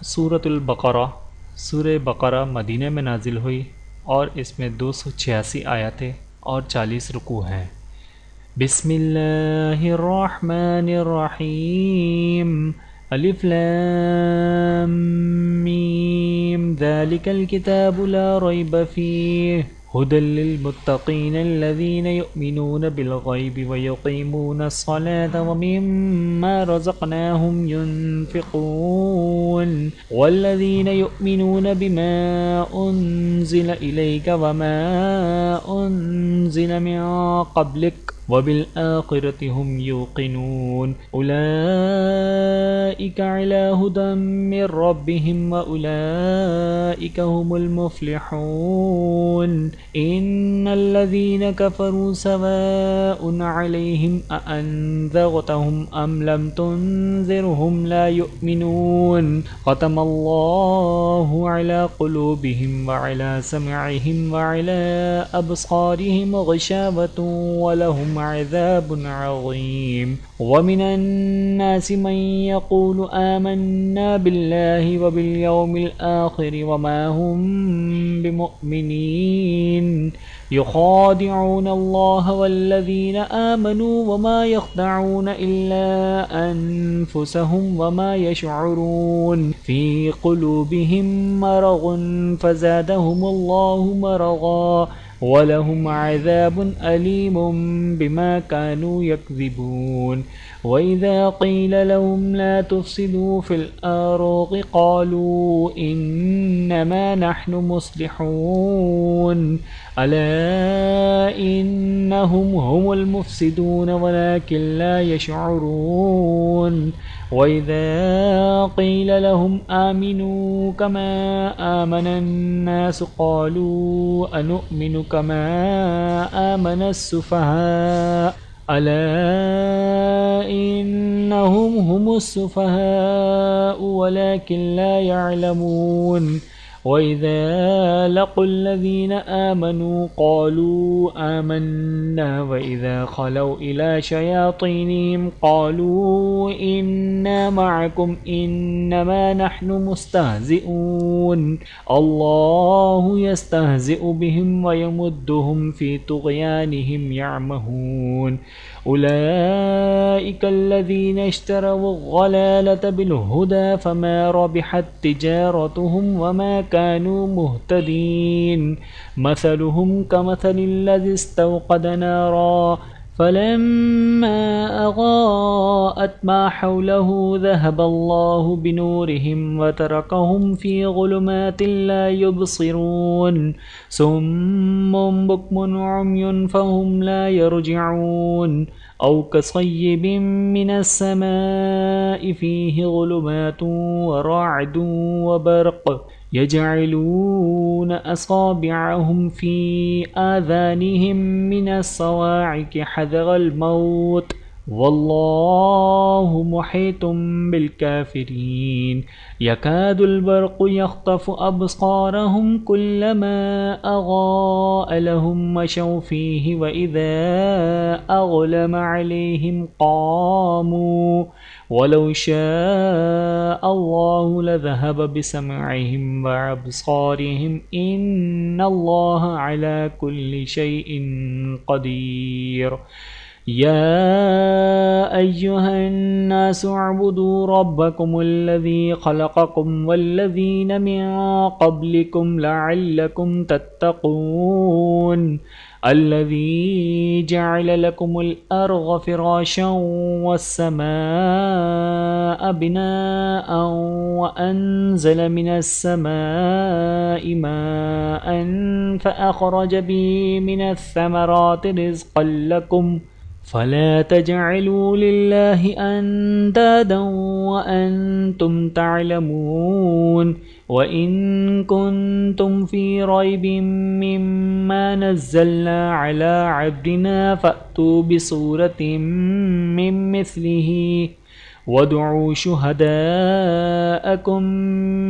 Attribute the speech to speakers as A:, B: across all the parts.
A: सूरतुल बकरा सूरह बकरा मदीने में नाजिल हुई और इसमें 286 आयतें और 40 रुकू हैं। बिस्मिल्लाहिर्रहमानिर्रहीम। अलिफ लाम मीम ज़ालिकल किताबु ला रैब फ़ीह हुदल लिल्मुत्तक़ीन अल्लज़ीना युमिनून बिलग़ैबि व युक़ीमूनस्सलाता व मिम्मा रज़क़नाहुम युनफ़िक़ून वल्लज़ीना युमिनून बिमा उन्ज़िल इलैका व मा उन्ज़िल मिन क़ब्लिक वबिलआखिरति हुम यूक़िनून उलाइका अला हुदम मिर रब्बिहिम व उलाइका हुमुल मुफ़्लिहून। इन्नल्लज़ीना कफ़रू सवाउन अलैहिम अअन्ज़रतहुम अम लम तुन्ज़िरहुम ला युमिनून ख़तमल्लाहु अला क़ुलूबिहिम व अला समइहिम व अला अब्सारिहिम ग़िशावतुन व लहुम अज़ाबुन अज़ीम। व मिनन नासि मन यक़ूलु आमन्ना बिल्लाहि व बिल यौमिल आखिर व मा हुम बिमुमिनीन युख़ादिऊन अल्लाह वल्लज़ीना आमनू व मा यख़दऊन इल्ला अनफुसहुम व मा यशऊरून फ़ी क़ुलूबिहिम मरग़ुन फ़ज़ादहुमुल्लाहु मरग़ा वलहुम अज़ाबुन अलीमुम बिमा कानू यकज़िबून। वइज़ा क़ील लहुम ला तुफ़सिदू फ़िल अर्ज़ि क़ालू इन्नमा नहनु मुस्लिहून अला इन्नहुम हुमुल मुफ़सिदून वलाकिन ला यशऊरून। वइज़ा क़ील लहुम आमिनू कमा आमनन्नास क़ालू अनुमिनु कमा आमनस्सुफ़हा अला इन्नहुम हुमुस्सुफ़हा वलाकिन ला यअलमून। वइज़ा लक़ुल्लज़ीन आमनू क़ालू आमन्ना वइज़ा ख़लौ इला शयातीनिहिम क़ालू इन्ना मअकुम इन्नमा नहनु मुस्तहज़िऊन अल्लाहु यस्तहज़िउ बिहिम व यमुद्दुहुम फ़ी तुग़यानिहिम यअमहून। उलाइका अल्लज़ीना इश्तरवुल-ज़लालत बिल-हुदा फ़मा रबिहत तिजारतुहुम व मा कानू मुहतदीन। मसलुहुम कमसलिल्लज़ी इस्तवक़द नारा फ़लम्मा अज़ाअत मा हौलहु ज़हबल्लाहु बिनूरिहिम व तरकहुम फ़ी ज़ुलुमातिन ला युबसिरून सुम्मुन बुक्मुन उम्युन फ़हुम ला यरजिऊन। औ कसय्यिबिन मिनस्समाइ फ़ीहि ज़ुलुमातुन व राअदुन व बर्क़ यजअलून असाबिअहुम फ़ी आज़ानिहिम मिनस्सवाइक़ि हज़रल मौत वल्लाहु मुहीतुम बिलकाफ़िरीन। यकादुल बर्क़ु यख़्तफ़ु अब्सारहुम कुल्लमा अज़ाअ लहुम मशौ फ़ीहि व इज़ा अज़लम अलैहिम क़ामू वलौ शाअ अल्लाहु लज़हब बिसमइहिम व अब्सारिहिम इन्नल्लाहा अला कुल्लि शैइन क़दीर। या अय्युहन्नासु अअ्बुदू रब्बकुमुल्लज़ी ख़लक़कुम वल्लज़ीना मिन क़ब्लिकुम लअल्लकुम तत्तक़ून। अल्लज़ी जअल लकुमुल अर्ज़ फ़िराशं वस्समाअ बिनाअन व अनज़ल मिनस्समाइ माअन फ़अख़रज बिहि मिनस्समराति रिज़्क़न लकुम फ़ला तजअलू लिल्लाहि अंदादा व अंतुम तअलमून। व इन कुन्तुम फ़ी रैबिम मिम्मा नज़्ज़लना अला अब्दिना फ़अतू बिसूरतिम मिन मिस्लिहि वदउ शुहदाअकुम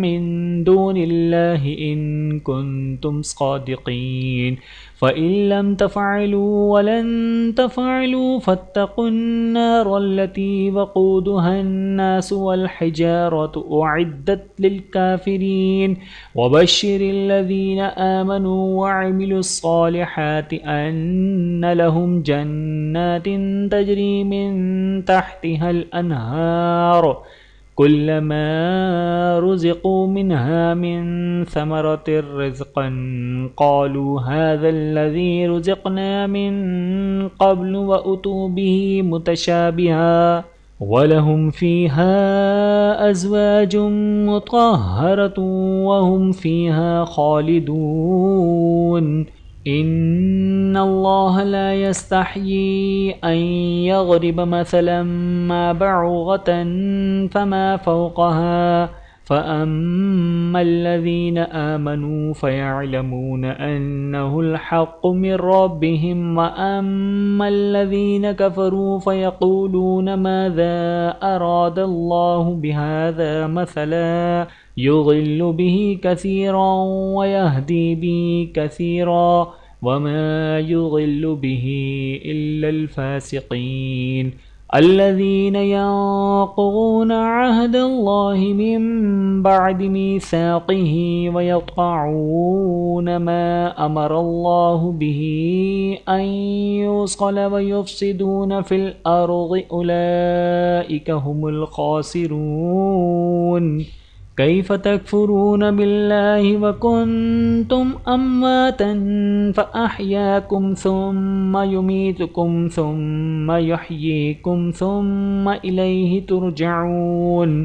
A: मिन दूनिल्लाहि इन कुन्तुम सादिक़ीन। फ़इन लम तफ़अलू वलन तफ़अलू फ़त्तक़ुन नार अल्लती वक़ूदुहन नास वल हिजारतु उइद्दत लिलकाफ़िरीन वबश्शिरिल लज़ीना आमनू वअमिलुस सालिहाति अन्ना लहुम जन्नातिन तजरी मिन तहतिहल अनहार कुल्लमा रुज़िक़ू मिन्हा मिन समरतिर रिज़्क़न क़ालू हाज़ल्लज़ी रुज़िक़ना मिन क़ब्लु व उतू बिही मुतशाबिहा वलहुम फ़ीहा अज़वाजुम मुतह्हरतुन वहुम फ़ीहा ख़ालिदून इन्नल्लाह ला यस्तहयी अन यग़रिब मसलन मा बअूग़तन फमा फ़ौक़हा फ़अम्मल्लज़ीना आमनू फ़यअलमून अन्नहुल हक़्क़ु मिन रब्बिहिम व अम्मल्लज़ीना कफ़रू फ़यक़ूलून माज़ा अरादल्लाहु बिहाज़ा मसला युज़िल्लु बिही कसीरन व यहदी बिही कसीरा वमा युज़िल्लु बिही इल्लल फ़ासिक़ीन अल्लज़ीना यंक़ुज़ून अहदल्लाहि मिन बअदि मीसाक़िही व यक़तऊन मा अमरल्लाहु बिही अन युस्क़ल व युफ़्सिदून फ़िल अर्ज़ि उलाइका हुमुल ख़ासिरून कैफ़ तकफ़ुरून बिल्लाहि व कुन्तुम अम्वातन फ़अह्याकुम सुम्मा युमीतुकुम सुम्मा युह्यीकुम सुम्मा इलैहि तुरजऊन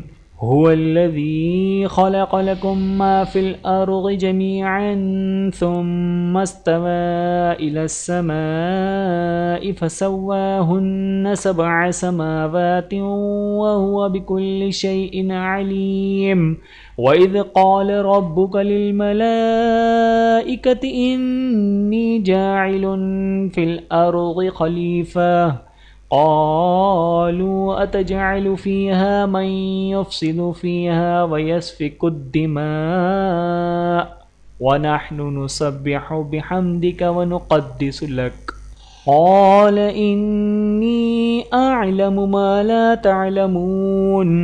A: हुवल्लज़ी ख़लक़ लकुम मा फ़िल अर्ज़ि जमीअन सुम्मा इस्तवा इलस समाइ फ़सव्वाहुन्न सबअ समावातिन व हुवा बिकुल्लि शैइन अलीम वइज़ क़ाल रब्बुक लिल्मलाइकति इन्नी जाइलुन फ़िल अर्ज़ि ख़लीफ़ा क़ालू अतजअलु फ़ीहा मन युफ़्सिदु फ़ीहा व यस्फ़िकु द्दिमाअ व नहनु नुसब्बिहु बिहम्दिक व नुक़द्दिसु लक क़ाल इन्नी अअलमु मा ला तअलमून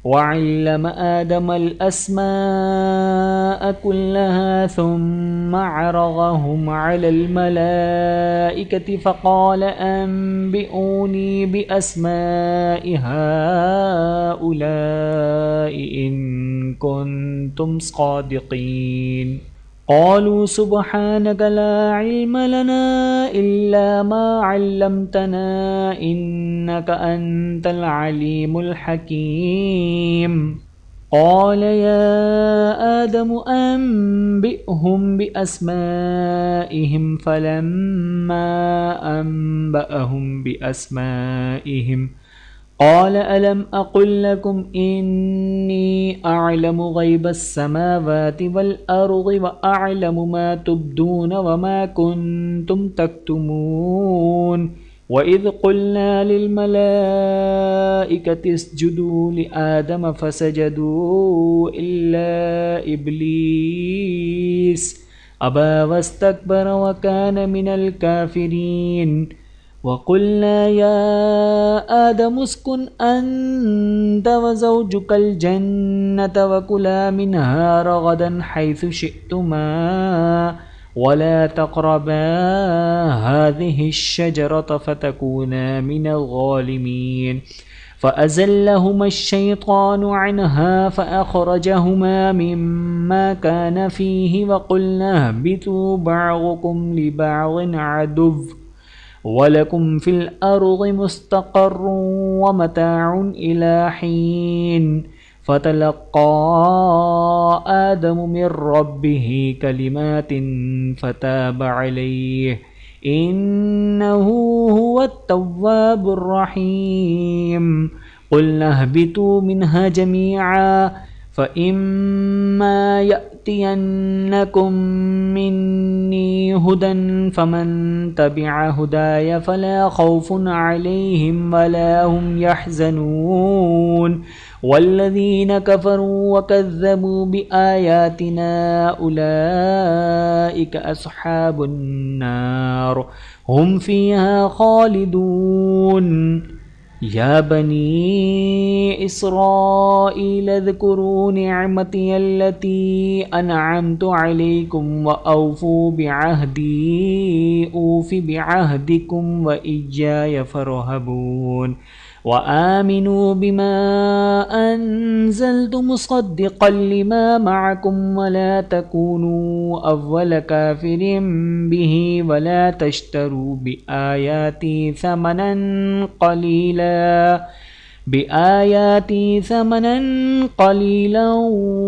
A: वअल्लम आदमल अस्माअ कुल्लहा सुम्मा अरज़हुम अलल मलाइकति फ़क़ाल अंबिऊनी बिअस्माइ हाउलाइ इन कुन्तुम सादिक़ीन क़ालू सुब्हानक ला इल्म लना इल्ला मा अल्लमतना इन्नका अंतल अलीमुल हकीम क़ाल या आदम अंबिअहुम बिअस्माइहिम फलम्मा अंबअहुम बिअस्माइहिम क़ाल अलम अक़ुल लकुम इन्नी अअलमु ग़ैबस समावाति वल अर्ज़ि व अअलमु मा तुब्दून व मा कुन्तुम तक्तुमून वइज़ क़ुल्ना लिल्मलाइकति इसजुदू लिआदम फसजदू इल्ला इब्लीस अबा वस्तकबर व कान मिनल काफ़िरीन वक़ुल्ना या आदम उस्कुन अन्त व ज़ौजुकल जन्नत व कुला मिन्हा रग़दन हैथु शिअ्तुमा वला तक़रबा हाज़िहिश शजरत फ़तकूना मिनल ज़ालिमीन फ़अज़ल्लहुमा अश्शैतानु अन्हा फ़अख़रजहुमा मिम्मा कान फ़ीहि वक़ुल्ना इहबितू बअज़ुकुम लिबअज़िन अदुव्व वलकुम फ़िल अर्ज़ि मुस्तक़र्रुन व मताउन इला हीन फ़तलक़्क़ा आदमु मिन रब्बिही कलिमातिन फ़ताब अलैहि इन्नहु हुवत-तव्वाबुर रहीम क़ुल्ना इहबितू मिन्हा जमीअन फ़इम्मा यअतियन्नकुम मिन्नी हुदन फ़मन तबिअ हुदाय फ़ला ख़ौफ़ुन अलैहिम वला हुम यहज़नून वल्लज़ीन कफ़रू वकज़्ज़बू बिआयातिना उलाइक अस्हाबुन नार हुम फ़ीहा ख़ालिदून। या बनी इस्राईल अज़्कुरू निअमती अल्लती अनअमतु अलैकुम व औफू बिअहदी ऊफ़ि बिअहदिकुम व इय्याय फ़रहबून। व आमिनू बिमा अनज़ल्तु मुसद्दिक़न लिमा मअकुम व ला तकूनू अव्वल काफ़िरिन बिही व ला तश्तरू बिआयाती समनन क़लीला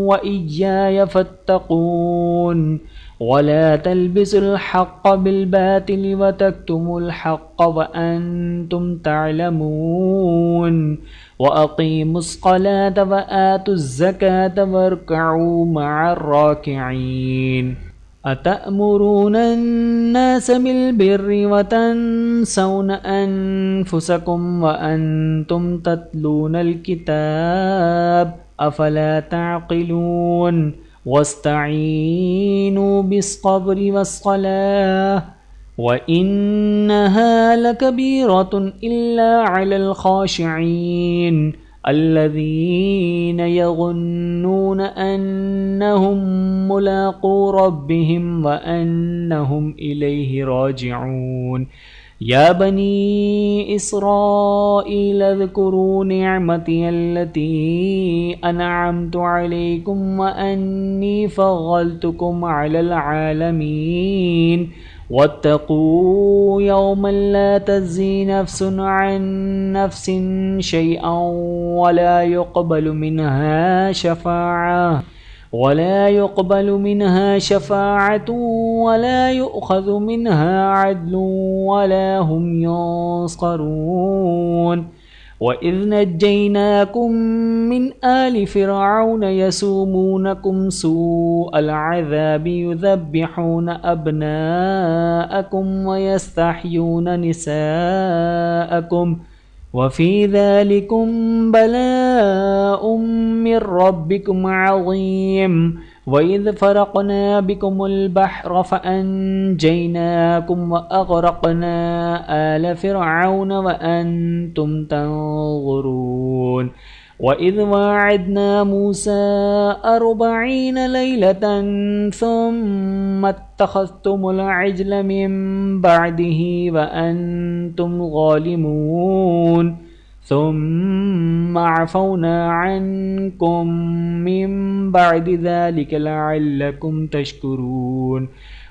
A: व इय्याय फ़त्तक़ून। वला तल्बिसुल हक़्क़ बिलबातिल व तक्तुमुल हक़्क़ व अंतुम तअलमून। व अक़ीमुस्सलात व आतुज़्ज़कात वरकऊ मअर्राकिईन। अतअमुरून अन्नास बिलबिर्रि व तन्सौन अनफुसकुम व अंतुम तत्लूनल किताब अफला तअक़िलून। वस्तईनू बिस्सब्रि वस्सलाह व इन्नहा लकबीरतुन इल्ला अलल ख़ाशिईन अल्लज़ीना यज़ुन्नून अन्नहुम मुलाक़ू रब्बिहिम व अन्नहुम इलैहि राजिऊन। या बनी इस्राईल अज़्कुरू निअमती अल्लती अनअमतु अलैकुम व अन्नी फ़द्दलतुकुम अलल आलमीन। वत्तक़ू यौमन ला तज़्ज़ी नफ़्सुन अन नफ़्सिन शैअन वला युक़बलु मिनहा शफ़ाअतुन वला युअख़ज़ु मिनहा अदलुन वला हुम युंसरून। वइज़ नज्जयनाकुम मिन आलि फ़िरऔन यसूमूनकुम सूअल अज़ाबि युज़ब्बिहून अब्नाअकुम व यस्तहयून निसाअकुम व फ़ी ज़ालिकुम बलाउम मिर रब्बिकुम अज़ीम। वइज़ फ़रक़ना बिकुमुल बहर फ़अंजयनाकुम व अग़रक़ना आल फ़िरऔन व अंतुम तंज़ुरून। वइज़ वाअदना मूसा 40 लैलतन सुम्मा इत्तख़ज़्तुमुल इज्ल मिन बअदिही व अंतुम ज़ालिमून। सुम्मा अफ़ौना अन्कुम मिन बअदि ज़ालिका लअल्लकुम तशकुरून।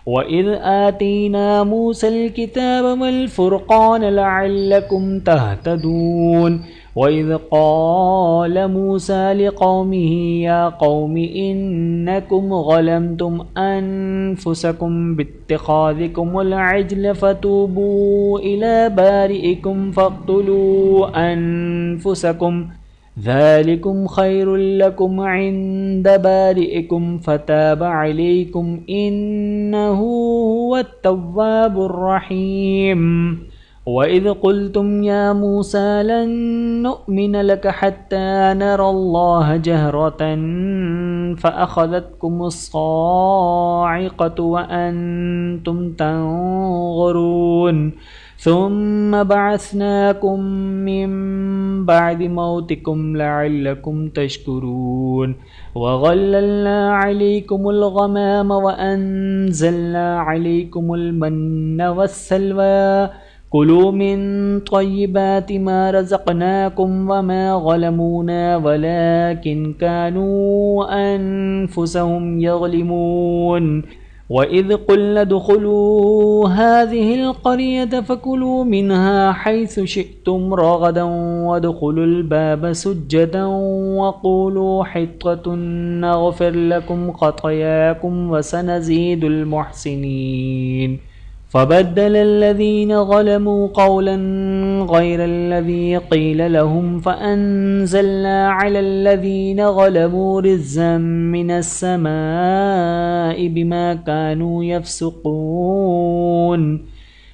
A: वइज़ आतैना मूसल किताब वल फ़ुरक़ान लअल्लकुम तहतदून। वइज़ क़ाल मूसा लिक़ौमिही या क़ौमि इन्नकुम ज़लमतुम अनफुसकुम बित्तिख़ाज़िकुमुल इज्ल फ़तूबू इला बारिइकुम फ़क़्तुलू अनफुसकुम ज़ालिकुम ख़ैरुल लकुम इन्द बारिइकुम फ़ताब अलैकुम इन्नहु हुवत-तव्वाबुर रहीम। वइज़ क़ुल्तुम या मूसा लन नुअ्मिन लक हत्ता नरल्लाह जहरतन फ़अख़ज़तकुमुस्साइक़तु व अंतुम तंज़ुरून। सुम्मा बअस्नाकुम मिन बअदि मौतिकुम लअल्लकुम तशकुरून। वज़ल्ललना अलैकुमुल ग़माम व अंज़लना अलैकुमुल मन्न वस्सलवा। कुलू मिन तय्यिबाति मा रज़क़नाकुम वमा ज़लमूना वलाकिन कानू अनफुसहुम यज़लिमून। वइज़ क़ुल्ना उद्ख़ुलू हाज़िहिल क़रयत फ़कुलू मिन्हा हैसु शिअ्तुम रग़दन वद्ख़ुलुल बाब सुज्जदन वक़ूलू हित्ततुन नग़फ़िर लकुम ख़तायाकुम वसनज़ीदुल मुहसिनीन। फ़बद्दल الذين ظلموا قولا غير الذي قيل لهم فأنزلنا على الذين ظلموا رجزا من السماء بما كانوا يفسقون।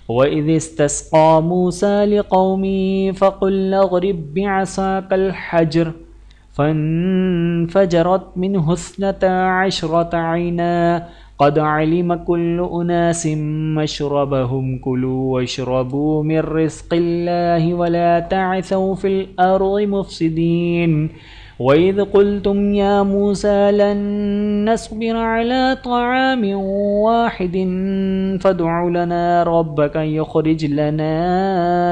A: وإذ استسقى موسى لقومه فقل اضرب بعصاك الحجر فانفجرت منه 12 عينا قد علم كل أناس مشربهم كلوا واشربوا من رزق الله ولا تعثوا في الأرض مفسدين وإذ قلتم يا موسى لن نصبر على طعام واحد فادع لنا ربك يخرج لنا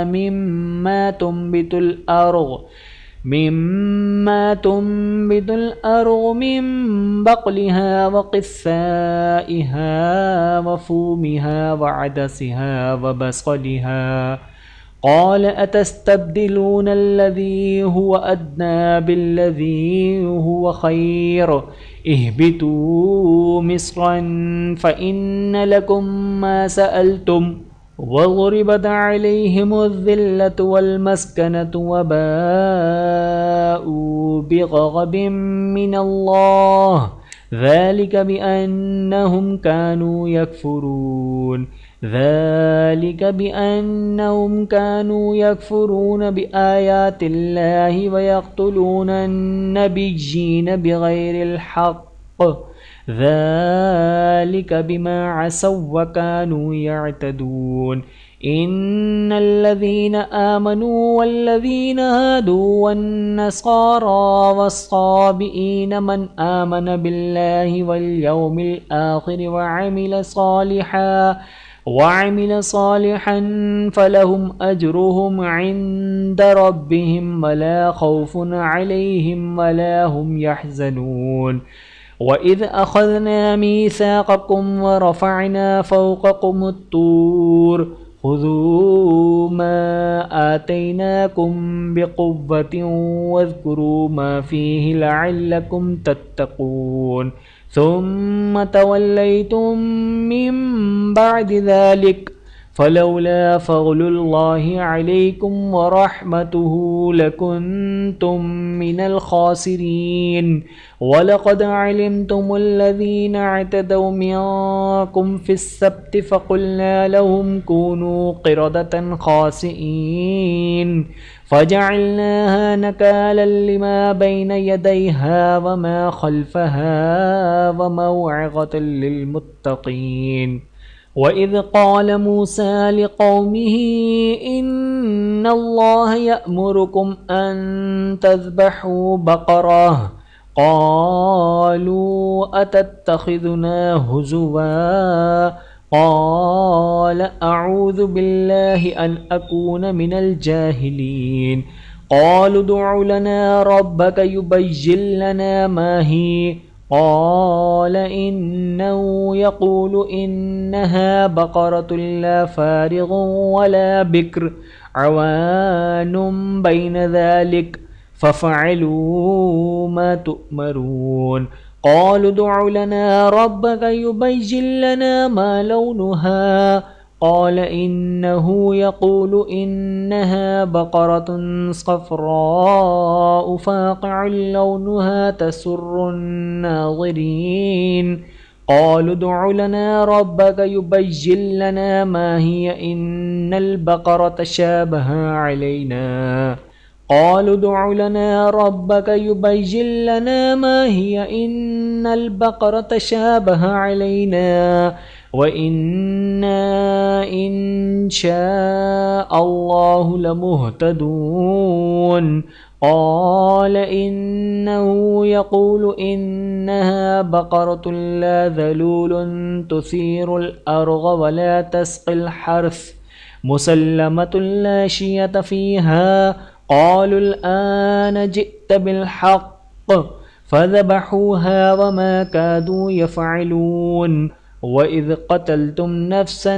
A: مما تنبت الأرض من بقلها وقثائها وفومها وعدسها وبصلها قال أتستبدلون الذي هو أدنى بالذي هو خير اهبطوا مصرا فإن لكم ما سألتم وضربت عليهم الذلة والمسكنة وباءوا بغضب من الله ذلك بأنهم كانوا يكفرون بآيات الله ويقتلون النبيين بغير الحق ذلك بما عصوا وكانوا يعتدون إن الذين آمنوا والذين هادوا والنصارى والصابئين من آمن بالله واليوم الآخر وعمل صالحا فلهم أجرهم عند ربهم ولا خوف عليهم ولا هم يحزنون وإذ أخذنا ميثاقكم ورفعنا فوقكم الطور خذوا ما آتيناكم بقوة واذكروا ما فيه لعلكم تتقون ثم توليتم من بعد ذلك فلولا فضل الله عليكم ورحمته لكنتم من الخاسرين ولقد علمتم الذين اعتدوا منكم في السبت فقلنا لهم كونوا قردة خاسئين فجعلناها نكالا لما بين يديها وما خلفها وموعظة للمتقين وإذ قال موسى لقومه إن الله يأمركم أن تذبحوا بقرة قالوا أتتخذنا هزوا قال أعوذ بالله أن أكون من الجاهلين قالوا ادع لنا ربك يبين لنا ما هي قال إنه يقول إنها بقرة لا فارغ ولا بكر عوان بين ذلك ففعلوا ما تؤمرون قالوا ادع لنا ربك يبين لنا ما لونها قال إنه يقول إنها بقرة صفراء فاقع لونها تسر الناظرين قالوا ادع لنا ربك يبين لنا ما هي إن البقرة شابه علينا قالوا ادع لنا ربك يبين لنا ما هي إن البقرة شابه علينا وإنا إن شاء الله لمهتدون قال إنه يقول إنها بقرة لا ذلول تثير الأرض ولا تسقي الحرث مسلمة لا شية فيها قالوا الآن جئت بالحق فذبحوها وما كادوا يفعلون وإذ قتلتم نفسا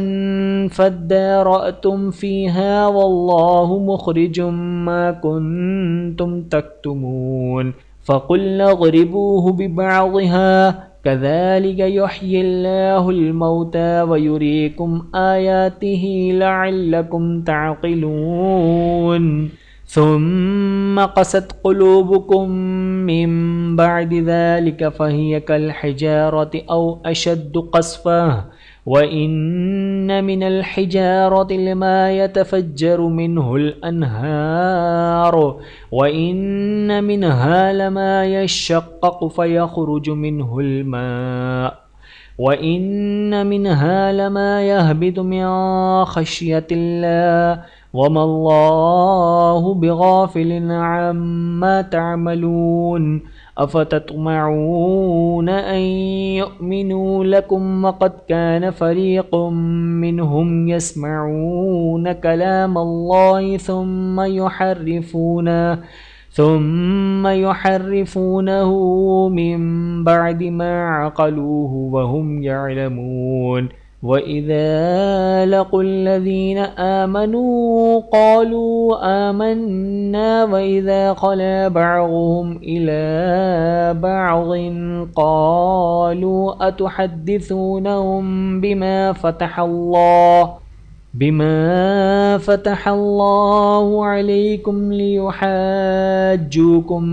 A: فادارأتم فيها والله مخرج ما كنتم تكتمون فقلنا اضربوه ببعضها كذلك يحيي الله الموتى ويريكم آياته لعلكم تعقلون ثم قست قلوبكم من بعد ذلك فهي كالحجارة أو أشد قسوة वइन्न मिनल हिजारति लमा यतफज्जरु मिन्हुल अन्हार वइन्न मिन्हा लमा यशक्ककु फयखरुजु मिन्हुल मा वइन्न मिन्हा लमा यहबितु मिन खश्यतिल्लाह वमल्लाहु बिगाफिलिन अम्मा तअमलून अफतत्मऊन अन युमिनू लकुम वक़द कान फ़रीक़ुम मिनहुम यस्मऊन कलामल्लाहि ثم يحرفونه من بعد ما عقلوه وهم يعلمون وإذا لقوا الذين آمنوا قالوا آمنا وإذا خلا بعضهم إلى بعض قالوا أتحدثونهم بما فتح الله عليكم ليحاجوكم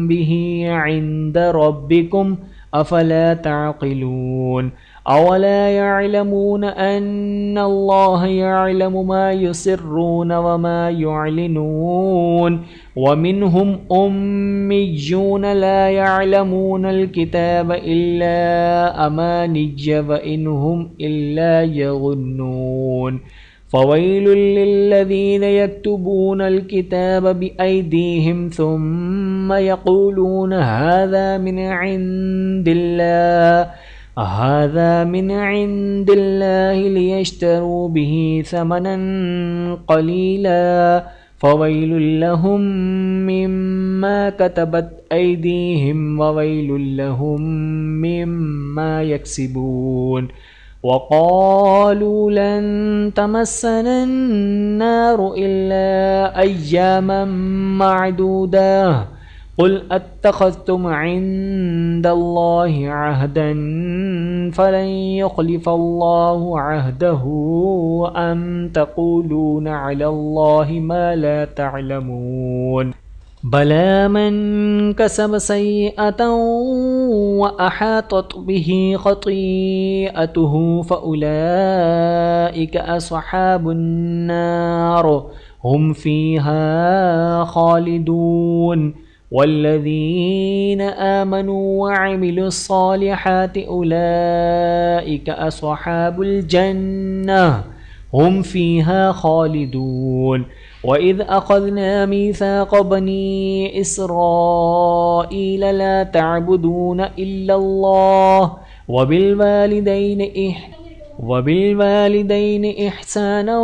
A: به عند ربكم أفلا تعقلون أولا يعلمون أن الله يعلم ما يسرون وما يعلنون ومنهم أميون لا يعلمون الكتاب إلا أماني وإنهم إلا يظنون فويل للذين يكتبون الكتاب بأيديهم ثم يقولون هذا من عند الله ليشتروا به ثمنا قليلا فويل لهم مما كتبت أيديهم وويل لهم مما يكسبون وقالوا لن تمسنا النار إلا أياما معدودة قل أتخذتم عند الله عهدا فلن يخلف الله عهده أم تقولون على الله ما لا تعلمون بلى من كسب سيئة وأحاطت به خطيئته فأولئك أصحاب النار هم فيها خالدون والذين آمنوا وعملوا الصالحات أولئك أصحاب الجنة هم فيها خالدون وإذ أخذنا ميثاق بني إسرائيل لا تعبدون إلا الله وبالوالدين إحسانا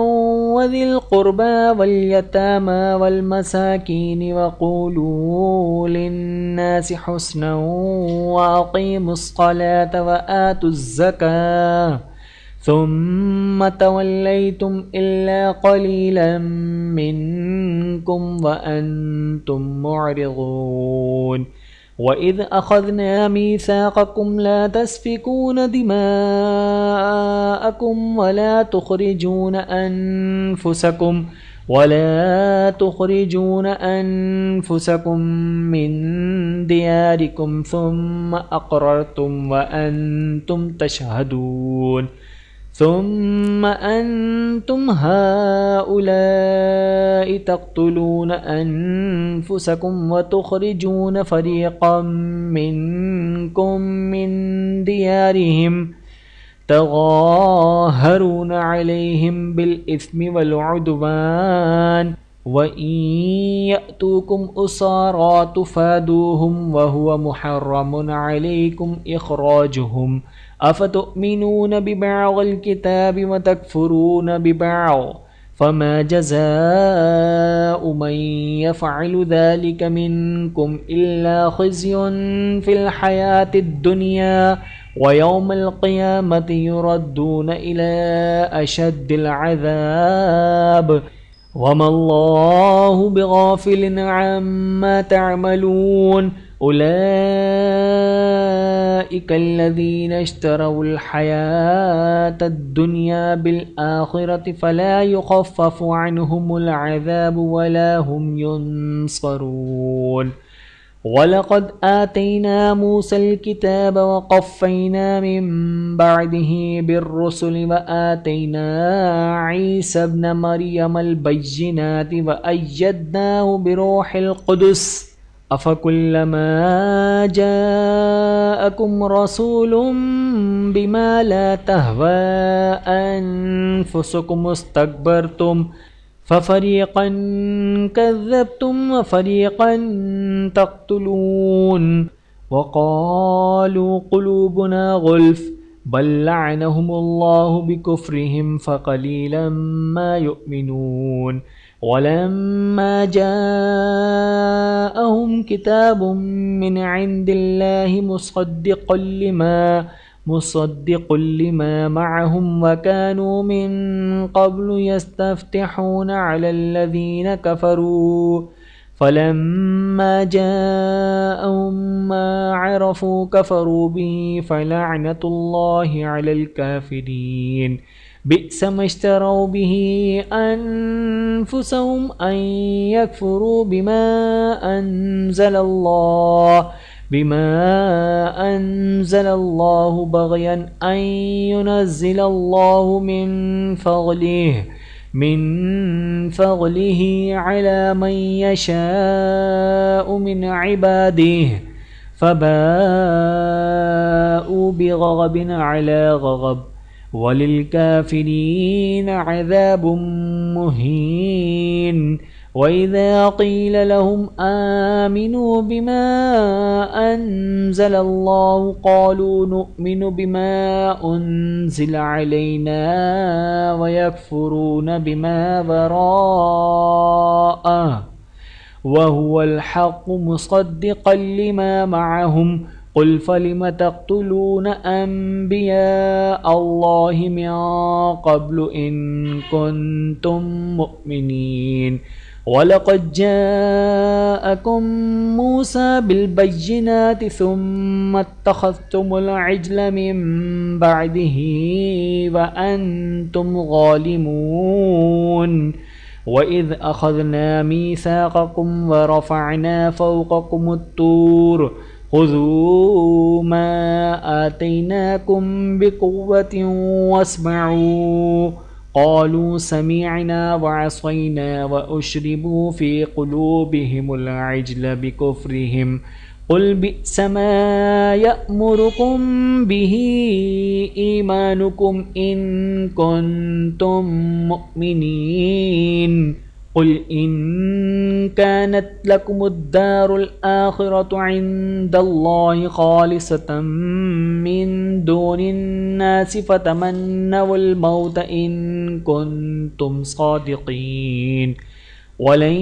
A: وذي القربى واليتامى والمساكين وقولوا للناس حسنا وأقيموا الصلاة وآتوا الزكاة ثم توليتم إلا قليلا منكم وأنتم معرضون وإذ أخذنا ميثاقكم لا تسفكون دماءكم ولا تخرجون أنفسكم من دياركم ثم أقررتم وأنتم تشهدون ثم أنتم هؤلاء تقتلون أنفسكم وتخرجون فريقا منكم من ديارهم تظاهرون عليهم بالإثم والعدوان وإن يأتوكم أسارى تفادوهم وهو محرم عليكم إخراجهم أفتؤمنون ببعض الكتاب وتكفرون ببعض فما جزاء من يفعل ذلك منكم إلا خزي في الحياة الدنيا ويوم القيامة يردون إلى أشد العذاب وما الله بغافل عما تعملون أولئك الذين اشتروا الحياة الدنيا بالآخرة فلا يخفف عنهم العذاب ولا هم ينصرون वलक़द आतैना मूसल किताब वक़फ़्फ़ैना मिन बअदिही बिर्रुसुलि व आतैना ईसा इब्न मरियमल बय्यिनाति व अय्यदनाहु बिरूहिल क़ुदुस अफ़कुल्लमा जाअकुम रसूलुम बिमा ला तहवा अनफुसुकुम इस्तकबरतुम फ़फ़रीक़न कज़्ज़बतुम व फ़रीक़न तक़्तुलून वक़ालू क़ुलूबुना गुल्फ़ बल लअनहुमुल्लाहु बिकुफ़्रिहिम फ़क़लीलन मा युमिनून वलम्मा जाअहुम किताबुम मिन इंदिल्लाहि मुसद्दिक़ुल लिमा मअहुम वकानू मिन क़ब्लु यस्तफ़्तिहून अलल्लज़ीन कफ़रू फलम्मा जाअहुम मा अरफ़ू कफ़रू बिही फ़लअनतुल्लाहि अलल काफ़िरीन बि'स मा इश्तरौ बिही अनफुसहुम अन यकफ़ुरू बिमा अंज़लल्लाहु बग़यन अन युनज़्ज़िलल्लाहु मिन फ़ज़लिही अला मन यशाअु मिन इबादिही फ़बाअू बिग़ज़बिन अला ग़ज़ब वलिलकाफ़िरीन अज़ाबुम मुहीन वइज़ा क़ील लहुम आमिनू बिमा अंज़लल्लाहु क़ालू नुअमिनु बिमा उन्ज़िल अलैना वयकफ़ुरून बिमा वराअहु वहुवल हक़्क़ु मुसद्दिक़न लिमा मअहुम क़ुल फ़लिम तक़्तुलून अंबिया अल्लाहि मिन क़ब्लु इन कुन्तुम मुअमिनीन वलक़द जाअकुम मूसा बिलबय्यिनाति सुम्मा इत्तख़ज़्तुमुल इज्ल मिन बअदिही व अंतुम ज़ालिमून वइज़ अख़ज़ना मीसाक़कुम व रफ़अना फ़ौक़कुमुत तूर ख़ुज़ू मा आतैनाकुम बिक़ुव्वतिन वस्मअू क़ालू समिअना व असैना व उशरिबू फ़ी क़ुलूबिहिमुल इज्ल बिकुफ़्रिहिम क़ुल बि'स मा यअमुरुकुम बिही ईमानुकुम इन कुन्तुम मुअमिनीन क़ुल इन कानत लकुमुद्दारुल आखिरतु इंदल्लाहि ख़ालिसतम मिन दूनिन्नासि फ़तमन्नवुल मौत इन कुन्तुम सादिक़ीन वलन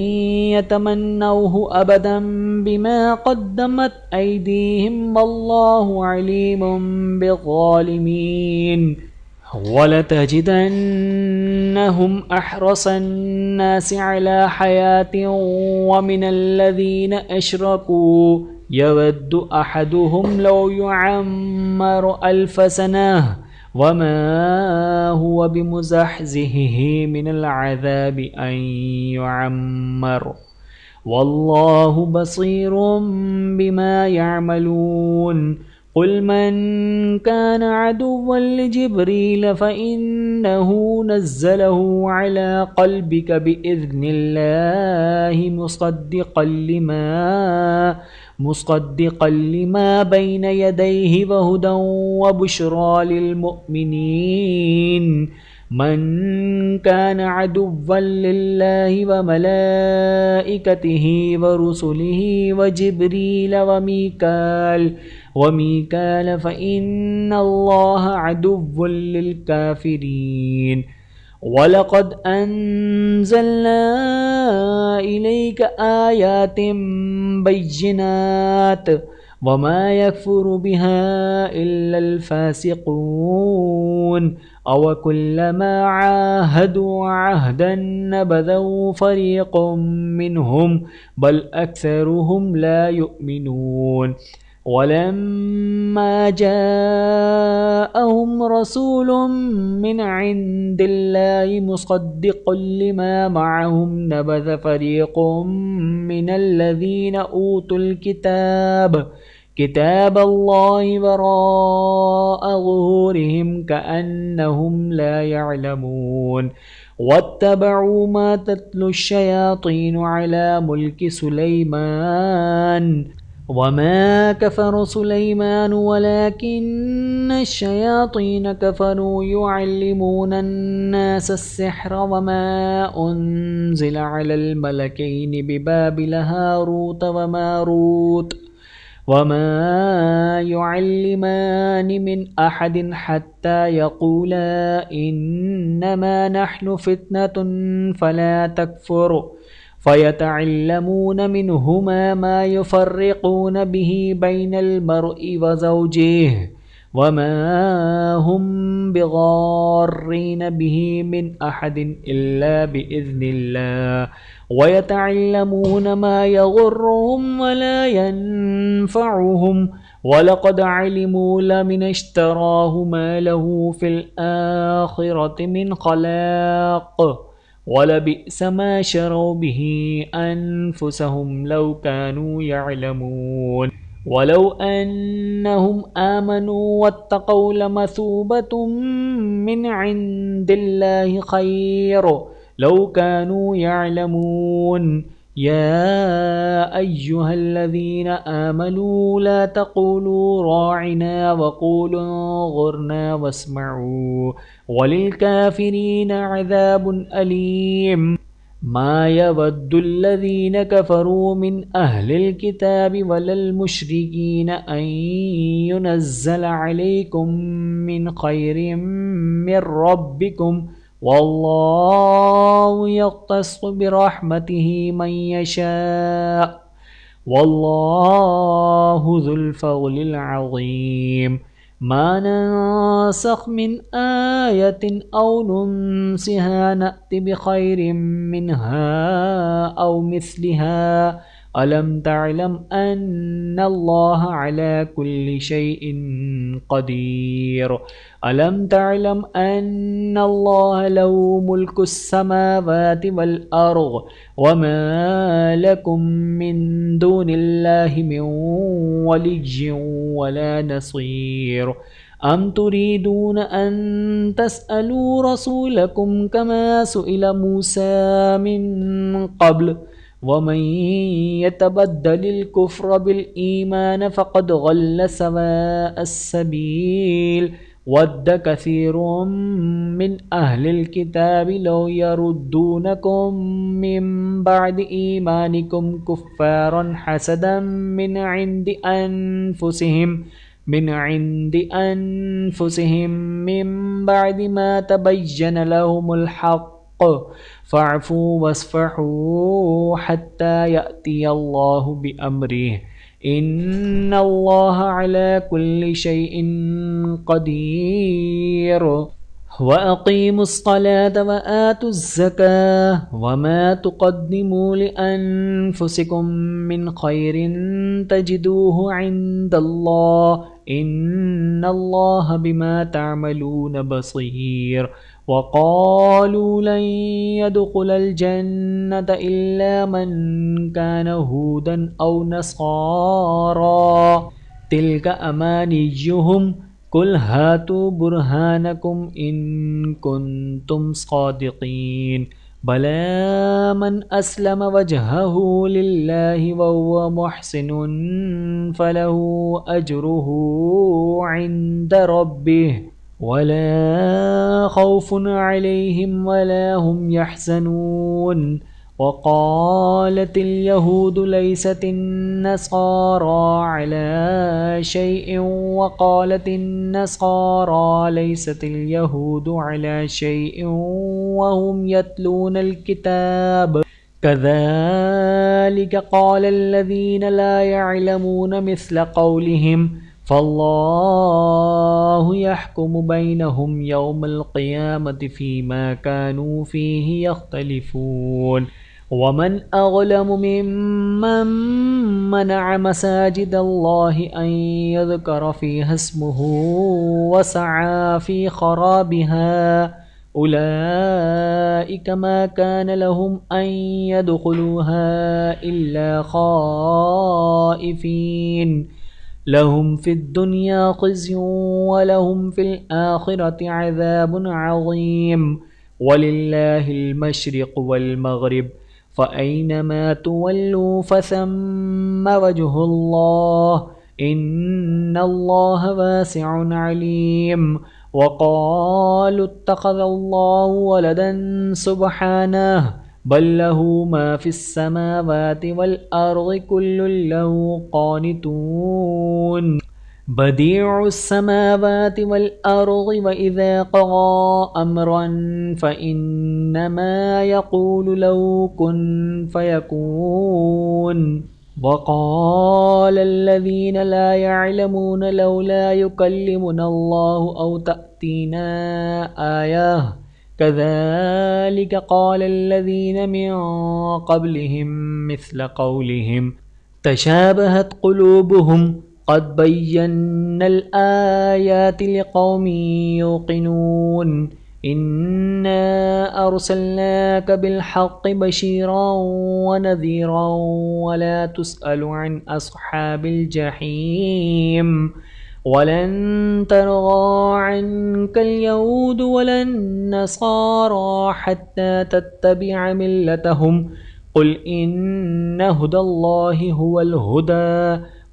A: यतमन्नौहु अबदन बिमा क़द्दमत ऐदीहिम वल्लाहु अलीमुम बिज़्ज़ालिमीन वलतजिदन्नहुम अहरसन्नासि अला हयातिन वमिनल्लज़ीन अशरकू यवद्दु अहदुहुम लौ युअम्मरु अल्फ सनह वमा हुवा बिमुज़हज़िहिही मिनल अज़ाबि अन युअम्मर वल्लाहु बसीरुम बिमा यअमलून क़ुल मन कान अदुव्वन लिजिब्रील फ़इन्नहु नज़्ज़लहु अला क़ल्बिक बिइज़्निल्लाहि मुसद्दिक़न लिमा बैन यदैहि व हुदन व बुश्रा लिलमुअमिनीन मन कान अदुव्वन लिल्लाहि व मलाइकतिहि व रुसुलिहि व जिब्रील व मीकाल फ़इन्नल्लाह अदुव्वुन लिलकाफ़िरीन वलक़द अंज़लना इलैका आयातिन बय्यिनात वमा यकफ़ुरु बिहा इल्लल फ़ासिक़ून अव कुल्लमा आहदू अहदन नबज़हु फ़रीक़ुम मिनहुम बल अक्सरुहुम ला युमिनून वलम्मा जाअहुम रसूलुम मिन इंदिल्लाहि मुसद्दिक़ुल लिमा मअहुम नबज़ फ़रीक़ुम मिनल्लज़ीना ऊतुल किताबल्लाहि वराअ ज़ुहूरिहिम कअन्नहुम ला यअलमून वत्तबअू मा तत्लुश्शयातीनु अला मुल्कि सुलैमान वमा कफ़र सुलैमान वलाकिन्नश्शयातीन कफ़रू युअल्लिमूनन्नास अस्सिह्र वमा उन्ज़िल अलल मलकैनि बिबाबिल हारूत वमारूत वमा युअल्लिमानि मिन अहदिन हत्ता यक़ूला इन्नमा नहनु फित्नतुन फला तकफुर फ़यतअल्लमून मिन्हुमा मा युफ़र्रिक़ून बिही बैनल मर्इ व ज़ौजिहि वमा हुम बिग़ार्रीन बिही मिन अहदिन इल्ला बिइज़्निल्लाह वयतअल्लमून मा यग़ुर्रुहुम वला यन्फ़उहुम वलक़द अलिमू लमन इश्तराहु मा लहु फ़िल आख़िरति मिन ख़लाक़ वलबिअस मा शरौ बिही अन्फुसहुम लौ कानू यअलमून वलौ अन्नहुम आमनू वत्तक़ौ लमसूबतुम मिन इंदिल्लाहि खैर लौ कानू यअलमून या अय्युहल्लज़ीना आमनू ला तक़ूलू राइना वक़ूलू ज़ुरना वस्मऊ वलिलकाफ़िरीन अज़ाबुन अलीम मा यवद्दुल्लज़ीन कफ़रू मिन अहलिल किताबि वलल मुश्रिकीन अन युनज़्ज़ल अलैकुम मिन खैरिम मिर रब्बिकुम वल्लाहु यख्तस्सु बिरहमतिही मन यशा वल्लाहु ज़ुल फ़ज़्लिल अज़ीम मा नंसख़ मिन आयतिन औ नुन्सिहा नअति बिखैरिम मिन्हा औ मिस्लिहा अलम तअलम अन्नल्लाह अला कुल्लि शैइन क़दीर अलम तअलम अन्नल्लाह लहु मुल्कुस समावाति वल अर्ज़ वमा लकुम मिन दूनिल्लाहि मिन वलिय्यिन वला नसीर अम तुरीदून अन तस्अलू रसूलकुम कमा सुइल मूसा मिन क़ब्ल वमन यतबद्दलिल कुफ्र बिल ईमान फ़क़द ज़ल्ल सवाअस सबील वद्द कसीरुम मिन अहलिल किताबि लौ यरुद्दूनकुम मिन बअदि ईमानिकुम कुफ़्फ़ारन हसदन मिन इंदि अनफुसिहिम मिन बअदि मा तबय्यन लहुमुल हक़्क़ फ़अफ़ू वस्फ़हू हत्ता यअतियल्लाहु बिअम्रिहि इन्नल्लाह अला कुल्लि शैइन क़दीर व अक़ीमुस्सलात व आतुज़्ज़काह वमा तुक़द्दिमू लिअन्फ़ुसिकुम मिन खैरिन तजिदूहु इंदल्लाह इन्नल्लाह बिमा तअमलून बसीर वक़ालू लन यदख़ुलल जन्नत इल्ला मन कान हूदन औ नसारा तिल्क अमानियुहुम कुल हातू बुरहानकुम इन कुन्तुम सादिक़ीन बला मन अस्लम वजहहु लिल्लाहि वहुव मुहसिनुन फलहु अज्रुहु इंद रब्बिह वला खौफुन अलैहिम वला हुम यहज़नून वक़ालतिल यहूदु लैसतिन नसारा अला शैइन वक़ालतिन नसारा लैसतिल यहूदु अला शैइन वहुम यतलूनल किताब कज़ालिक क़ालल्लज़ीन ला यअलमून मिस्ल क़ौलिहिम फ़ल्लाहु यहकुमु बैनहुम यौमल क़ियामति फ़ीमा कानू फ़ीहि यख्तलिफ़ून वमन अज़लमु मिम्मन मनअ मसाजिद अल्लाहि अन युज़करा फ़ीहा इस्मुहु वसअ फ़ी ख़राबिहा उलाइका मा कान लहुम अन यदख़ुलूहा इल्ला ख़ाइफ़ीन लहुम फ़िद्दुनिया ख़िज़्युन व लहुम फ़िल आख़िरति अज़ाबुन अज़ीम वलिल्लाहिल मशरिक़ु वल मग़रिब फ़अय्नमा तुवल्लू फ़सम्म वजहुल्लाह इन्नल्लाह वासिउन अलीम वक़ालू इत्तख़ज़ल्लाहु वलदन सुब्हानह बल लहू मा फ़िस्समावाति वल अर्ज़ि कुल्लुन लहू क़ानितून बदीउस समावाति वल अर्ज़ि व इज़ा क़ज़ा अम्रन फ़इन्नमा यक़ूलु लहू कुन फ़यकून वक़ालल्लज़ीन ला यअलमून लौला युकल्लिमुना अल्लाहु औ तअतीना आयह कज़ालिक क़ालल्लज़ीन मिन क़ब्लिहिम मिस्ल क़ौलिहिम तशाबहत क़ुलूबुहुम क़द बय्यन्नल आयाति लिक़ौमिन युक़िनून इन्ना अरसलनाक बिलहक़्क़ि बशीरन व नज़ीरन वला तुसअलु अन अस्हाबिल जहीम वलन तरग़ा अन्कल यहूद वलन नसारा हत्ता तत्तबिअ मिल्लतहुम क़ुल इन्न हुदल्लाहि हुवल हुदा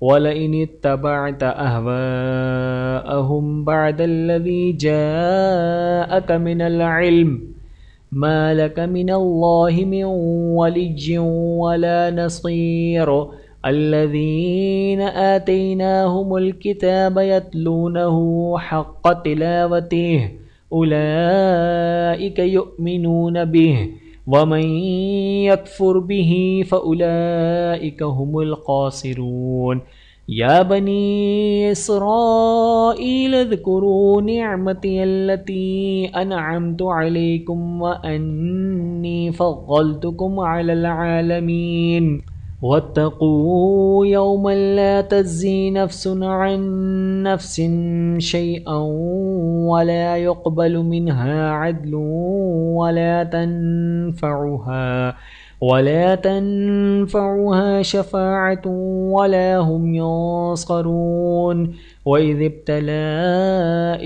A: वलइन इत्तबअत अहवाअहुम बअदल्लज़ी जाअक मिनल इल्म मा लक मिनल्लाहि मिन वलिय्यिन वला नसीर अल्लज़ीन आतैनाहुमुल किताब यतलूनहु हक़्क़ तिलावतिहि उलाइका युमिनून बिहि वमन यकफुर बिही फ़उलाइका हुमुल ख़ासिरून या बनी इस्राईल ज़्कुरू निअमती अल्लती अनअमतु अलैकुम व अन्नी फ़द्दलतुकुम अलल आलमीन वत्तक़ू यौमन ला तज़्ज़ी नफ़्सुन अन नफ़्सिन शैअन वला युक़बलु मिन्हा अदलुन वला तनफ़उहा शफ़ाअतुन वला हुम युंसरून वइज़ इब्तला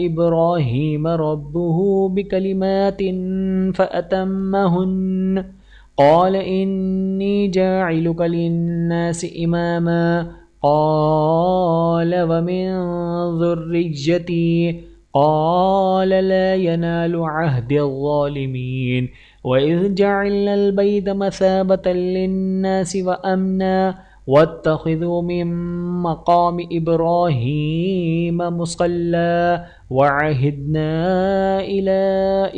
A: इब्राहीम रब्बुहु बिकलिमातिन फ़अतम्महुन्न क़ाल इन्नी जाइलुक लिन्नासि इमामा क़ाल व मिन ज़ुर्रिय्यती क़ाल ला यनालु अहदिज़्ज़ालिमीन वइज़ जअलनल बैत मसाबतन लिन्नासि व अम्ना वत्तख़िज़ू मिन मक़ामि इब्राहीम मुसल्ला वअहिद्ना इला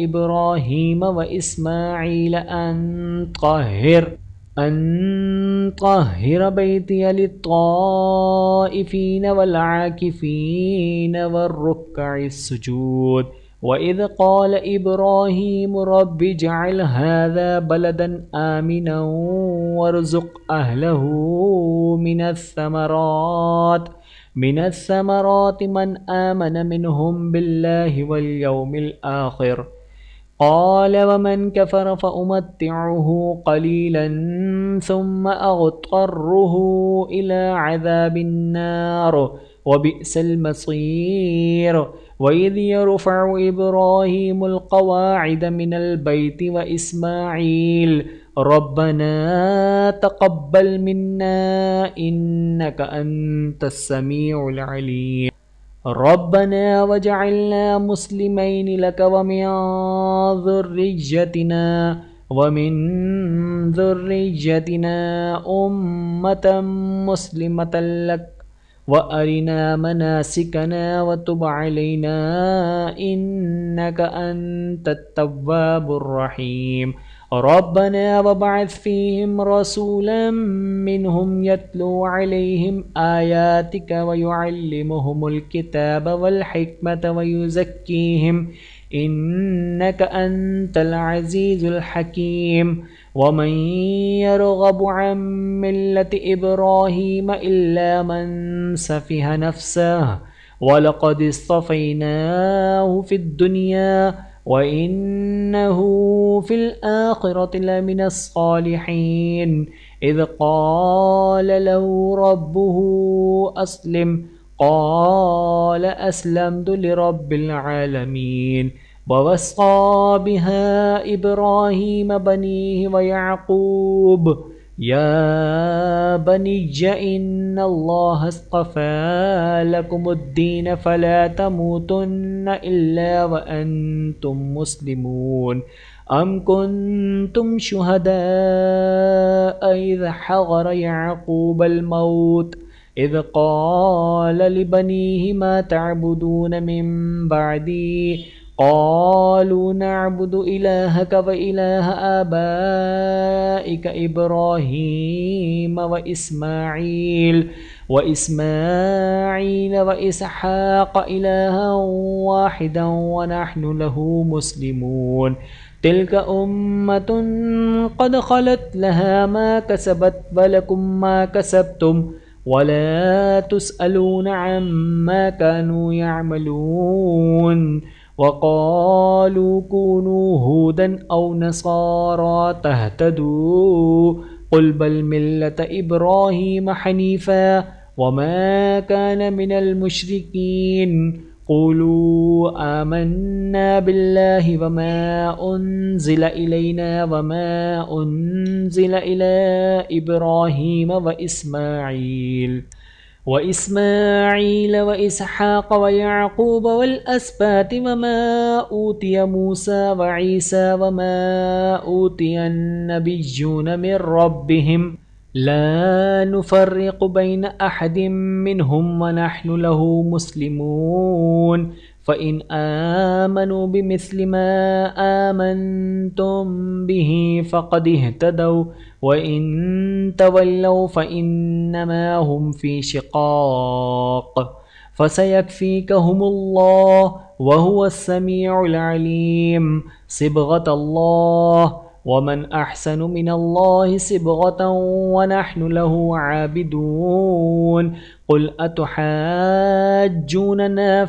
A: इब्राहीम व इस्माईल अन तह्हिर बैतिय लित्ताइफ़ीन वल आकिफ़ीन वर्रुक्कइस सुजूद वइज़ क़ाल इब्राहीम रब्बि इजअल हाज़ा बलदन आमिनन वरज़ुक़ अहलहु मिनस्समरात मन आमन मिनहुम बिल्लाहि वल यौमिल आख़िर क़ाल वमन कफ़र फ़उमत्तिउहु क़लीलन सुम्म अज़्तरुहु इला अज़ाबिन्नार वबिअसल मसीर वइज़ यरफ़अु इब्राहीमुल क़वाइद मिनल बैति व इस्माईल रब्बना तक़ब्बल मिन्ना इन्नका अंतस समीउल अलीम रब्बना वजअलना मुस्लिमैन लक व मिन ज़ुर्रिय्यतिना उम्मतन मुस्लिमतन लक व अरिना मनासिकना व तुब अलैना इन्नका अंतत तव्वाबुर रहीम रब्बना वबअथ फ़ीहिम रसूलन मिनहुम यतलू अलैहिम आयातिक व युअल्लिमुहुमुल किताब वल हिकमत व युज़क्कीहिम इन्नक अंतल अज़ीज़ुल हकीम। वमन यरग़बु अन मिल्लति इब्राहीम इल्ला मन सफ़िह नफ़्सहु वलक़द इस्तफ़ैनाहु फ़िद्दुनिया व इन्नहु फ़िल आख़िरति लमिनस सालिहीन। इज़ क़ाल लहु रब्बुहु अस्लिम क़ाल अस्लमतु लिरब्बिल आलमीन। ववस्सा बिहा इब्राहीम बनीहि व याक़ूब या बनिय्य इन्नल्लाह अस्तफ़ा लकुमुद्दीन फला तमूतुन्न इल्ला व अंतुम मुस्लिमून। अम कुन्तुम शुहदाअ इज़ हज़र याक़ूबल मौत इज़ क़ाल लिबनीहि मा तअबुदून मिन बअदी क़ालू नअबुदु इलाहक व इलाह आबाइक इब्राहीम व इस्माईल व इसहाक़ इलाहन वाहिदन व नहनु लहु मुस्लिमून। तिल्क उम्मतुन क़द ख़लत लहा मा कसबत व लकुम मा कसबतुम वला तुसअलून अम्मा कानू यअमलून। वक़ालू कूनू हूदन औ नसारा तहतदू क़ुल बल मिल्लत इब्राहीम हनीफ़ा वमा कान मिनल मुशरिकीन। क़ूलू आमन्ना बिल्लाहि वमा उन्ज़िल इलैना वमा उन्ज़िल इला इब्राहीम व इस्माईल व इसहाक़ व याक़ूब वल अस्बात वमा ऊतिय मूसा व ईसा वमा ऊतिय नबिय्यून मिन रब्बिहिम ला नुफ़र्रिक़ु बैन अहदिम मिनहुम व नहनु लहु मुस्लिमून। फ़इन आमनू बिमिस्लि मा आमन्तुम बिही फ़क़द इह्तदौ व इन तवल्लौ फ़इन्नमा हुम फ़ी शिक़ाक़ फ़सयक्फ़ीकहुमुल्लाहु व हुवस समीउल अलीम। सिबग़तल्लाह वमन अहसनु मिनल्लाहि सिबग़तन व नहनु लहु आबिदून। क़ुल अतुहाज्जूनना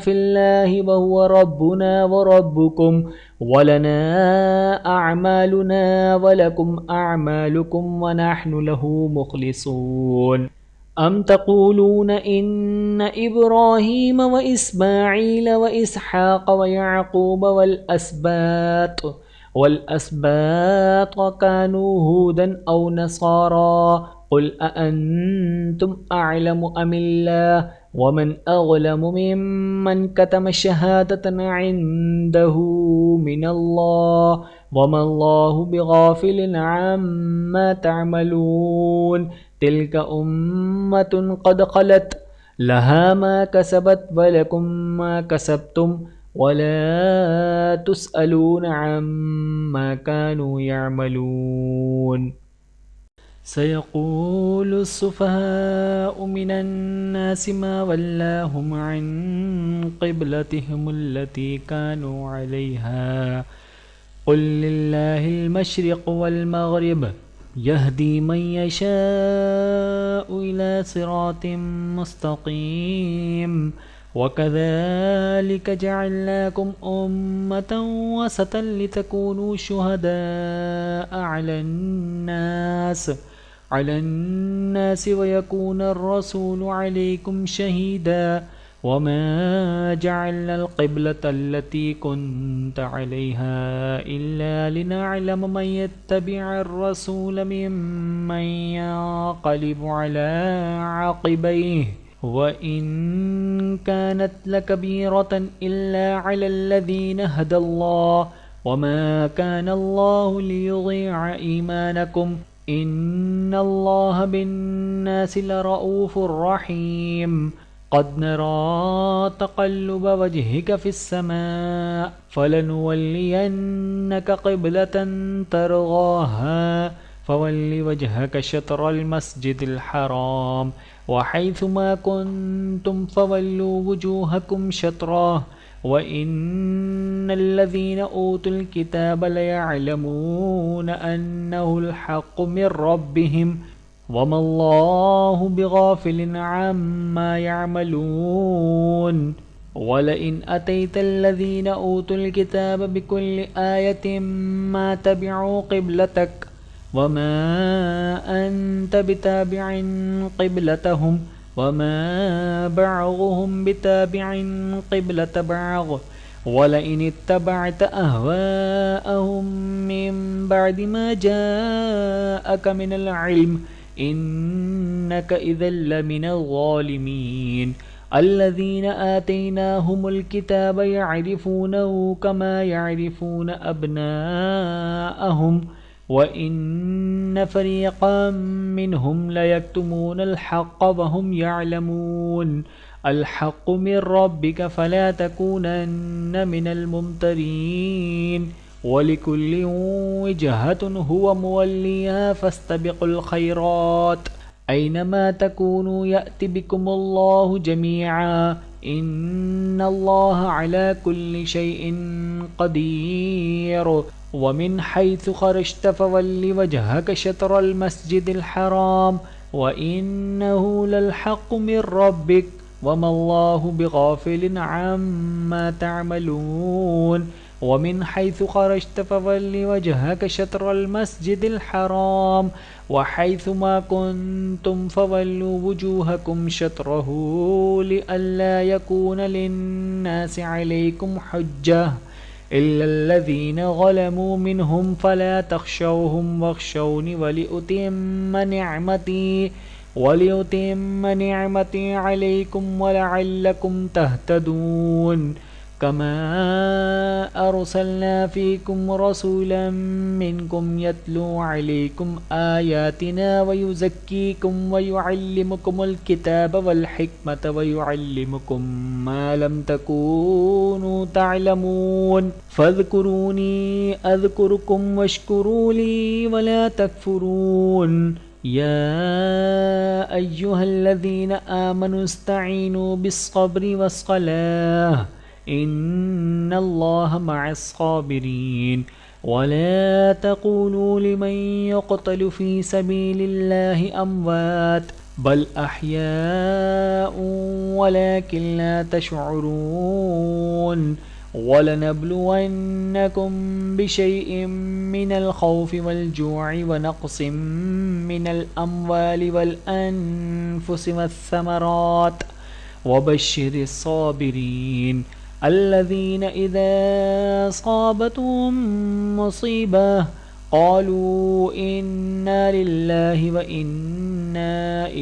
A: फ़िल्लाहि व हुव रब्बुना व रब्बुकुम व लना अअमालुना व लकुम अअमालुकुम व नहनु लहु मुख़लिसून। अम तक़ूलून इन्न इब्राहीम व इस्माईल व इसहाक़ व याक़ूब वल अस्बात कानू हूदन औ नसारा क़ुल अअन्तुम अअलमु अमिल्लाह वमन अज़लमु मिम्मन कतम शहादतन इंदहु मिनल्लाह वमल्लाहु बिग़ाफ़िलिन अम्मा तअमलून। तिल्क उम्मतुन क़द ख़लत लहा मा कसबत व लकुम मा कसबतुम वला तुसअलून अम्मा कानू यअमलून। सयक़ूलु सुफ़हाउ मिनन नासि मा वल्लाहुम अन क़िब्लतिहिमुल्लती कानू अलैहा क़ुल लिल्लाहिल मशरिक़ु वल मग़रिब यहदी मन यशाउ इला सिरातिम मुस्तक़ीम। वकज़ालिक जअलनाकुम उम्मतन वसतन लितकूनू शुहदाअ अलन्नास वयकूनर रसूलु अलैकुम शहीदा। वमा जअलनल क़िब्लतल्लती कुन्त अलैहा इल्ला लिनअलम मन यत्तबिअर रसूल मिम्मन यन्क़लिबु अला अक़िबैहि व इन कानत लकबीरतन इल्ला अलल्लज़ीना हदल्लाह वमा कानल्लाहु लियुज़ीअ ईमानकुम इन्नल्लाहा बिन्नासि लरऊफ़ुर रहीम। क़द नरा तक़ल्लुब वजहिक फ़िस्समाअ फ़लनुवल्लियन्नक क़िब्लतन तरग़ाहा फ़वल्लि वजहक शत्रल मस्जिदिल हराम व हैथुमा कुन्तुम फ़वल्लू वुजूहकुम शत्रह वइन्नल्लज़ीन ऊतुल किताब लयअलमून अन्नहुल हक़्क़ु मिर रब्बिहिम वमल्लाहु बिगाफिलिन अम्मा यअमलून वलइन अतैतल्लज़ीन ऊतुल किताब बिकुल्लि आयतिन मा तबिअू क़िब्लतक वमा अंत बिताबिअन क़िब्लतहुम वमा बअदुहुम बिताबिअन क़िब्लत बअद वलइन इत्तबअत अहवाअहुम मिन बअदि मा जाअक मिनल इल्म इन्नक इज़न लमिनल ज़ालिमीन अल्लज़ीन आतैनाहुमुल किताब यअरिफूनहु कमा यअरिफून अब्नाअहुम वइन्न फ़रीक़म मिनहुम लयक्तुमूनल हक़्क़ वहुम यअलमून अल-हक़्क़ु मिर रब्बिक फ़ला तकूनन्न मिनल मुमतरीन वलिकुल्लिन वजहतुन हुवा मुवल्लिहा फ़ास्तबिक़ुल ख़ैरात ऐनमा तकूनु यअति बिकुमुल्लाहु जमीआ इन्नल्लाह अला कुल्लि शैइन क़दीर वमिन हैथु ख़रजत फ़वल्लि वजहक शत्रल मस्जिदिल हराम वइन्नहु लल हक़्क़ु मिर रब्बिक वमल्लाहु बिगाफ़िलिन अम्मा तअमलून वमिन हैथु ख़रजत फ़वल्लि वजहक शत्रल मस्जिदिल हराम वहैथुमा कुन्तुम फ़वल्लू वुजूहकुम शत्रहु लिअल्ला यकून लिन्नासि अलैकुम हुज्जह इल्लल्लज़ीन ज़लमू मिनहुम फ़ला तख़शौहुम वख़शौनि वलिउतिम्म निअमती अलैकुम वलअल्लकुम तहतदून कमा अरसलना फ़ीकुम रसूलन मिनकुम यत्लू अलैकुम आयातिना वयुज़क्कीकुम वयुअल्लिमुकुमुल किताब वल हिकमत वयुअल्लिमुकुम मा लम तकूनू तअलमून फ़ज़्कुरूनी अज़्कुरुकुम वश्कुरू ली वला तकफ़ुरून या अय्युहल्लज़ीन आमनू इस्तईनू बिस्सब्रि वस्सलाह इन्नल्लाह मअस्साबिरीन वला तक़ूलू लिमन युक़तलु फ़ी सबीलिल्लाहि अम्वात बल अह्याउ वलाकिन ला तशउरून वलनब्लुवन्नकुम बिशैइन मिनल खौफ़ि वल्जु'i वनक़्सिम मिनल अम्वालि वल अन्फुसि वस्समरात वबश्शिरिस साबिरीन अल्लज़ीन इज़ा असाबतहुम मुसीबह क़ालू इन्ना लिल्लाहि व इन्ना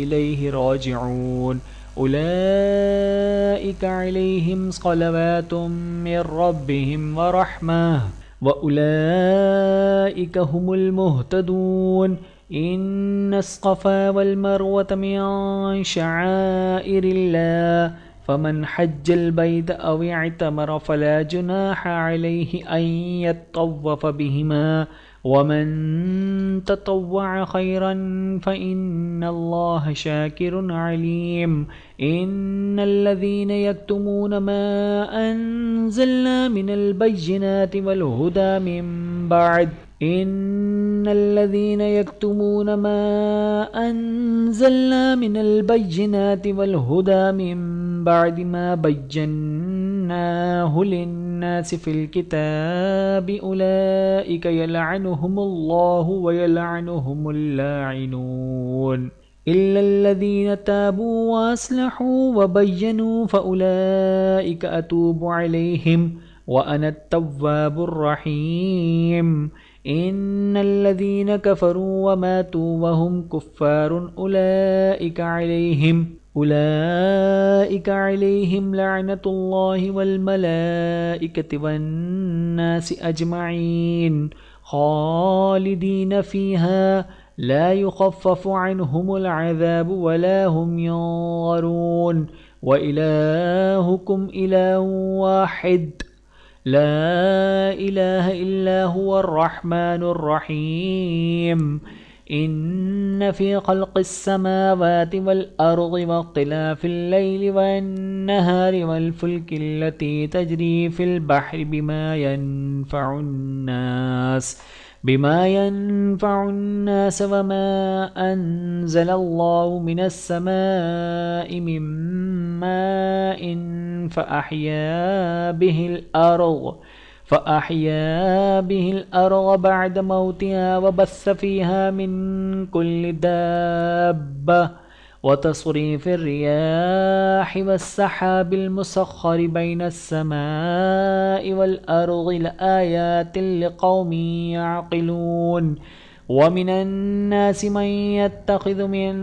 A: इलैहि राजिऊन उलाइका अलैहिम सलवातुम मिर रब्बिहिम व रहमह व उलाइका हुमुल मुहतदून इन्नस्सफ़ा वल मरवत मिन शआइरिल्लाह फ़मन हज्जल बैत अव इअतमर फ़ला जुनाह अलैहि अन यत्तव्वफ़ बिहिमा वमन ततव्वअ खैरन फ़इन्नल्लाह शाकिरुन अलीम इन्नल्लज़ीन यक्तुमून मा अंज़लना मिनल बय्यिनाति वल हुदा मिन बअद इन्नल्लज़ीन यक्तुमून मा अंज़लना मिनल बय्यिनाति वल हुदा मिन बअदि मा बय्यन्नाहु लिन्नासि फ़िल किताबि उलाइका यलअनुहुमुल्लाहु व यलअनुहुमुल लाइनून इल्लल्लज़ीन ताबू व अस्लहू व बय्यनू फ़उलाइका अतूबु अलैहिम व अना अत-तव्वाबुर रहीम इन्नल्लज़ीन कफ़रू व मातू व हुम कुफ़्फ़ारुन उलाइका अलैहिम लअनतुल्लाहि वल मलाइकति वन नासि अजमईन ख़ालिदीन फ़ीहा ला युख़फ़फ़ु अन्हुमुल अज़ाबु वला हुम युनज़रून व इलाहुकुम इलाहुन वाहिद ला इलाहा इल्ला हुवर रहमानुर रहीम إن في خلق السماوات والأرض واختلاف الليل والنهار والفلك التي تجري في البحر بما ينفع الناس وما أنزل الله من السماء من ماء فأحيا به الأرض بعد موتها وبث فيها من كل دابة وتصريف الرياح والسحاب المسخر بين السماء والأرض لآيات لقوم يعقلون ومن الناس من يتخذ من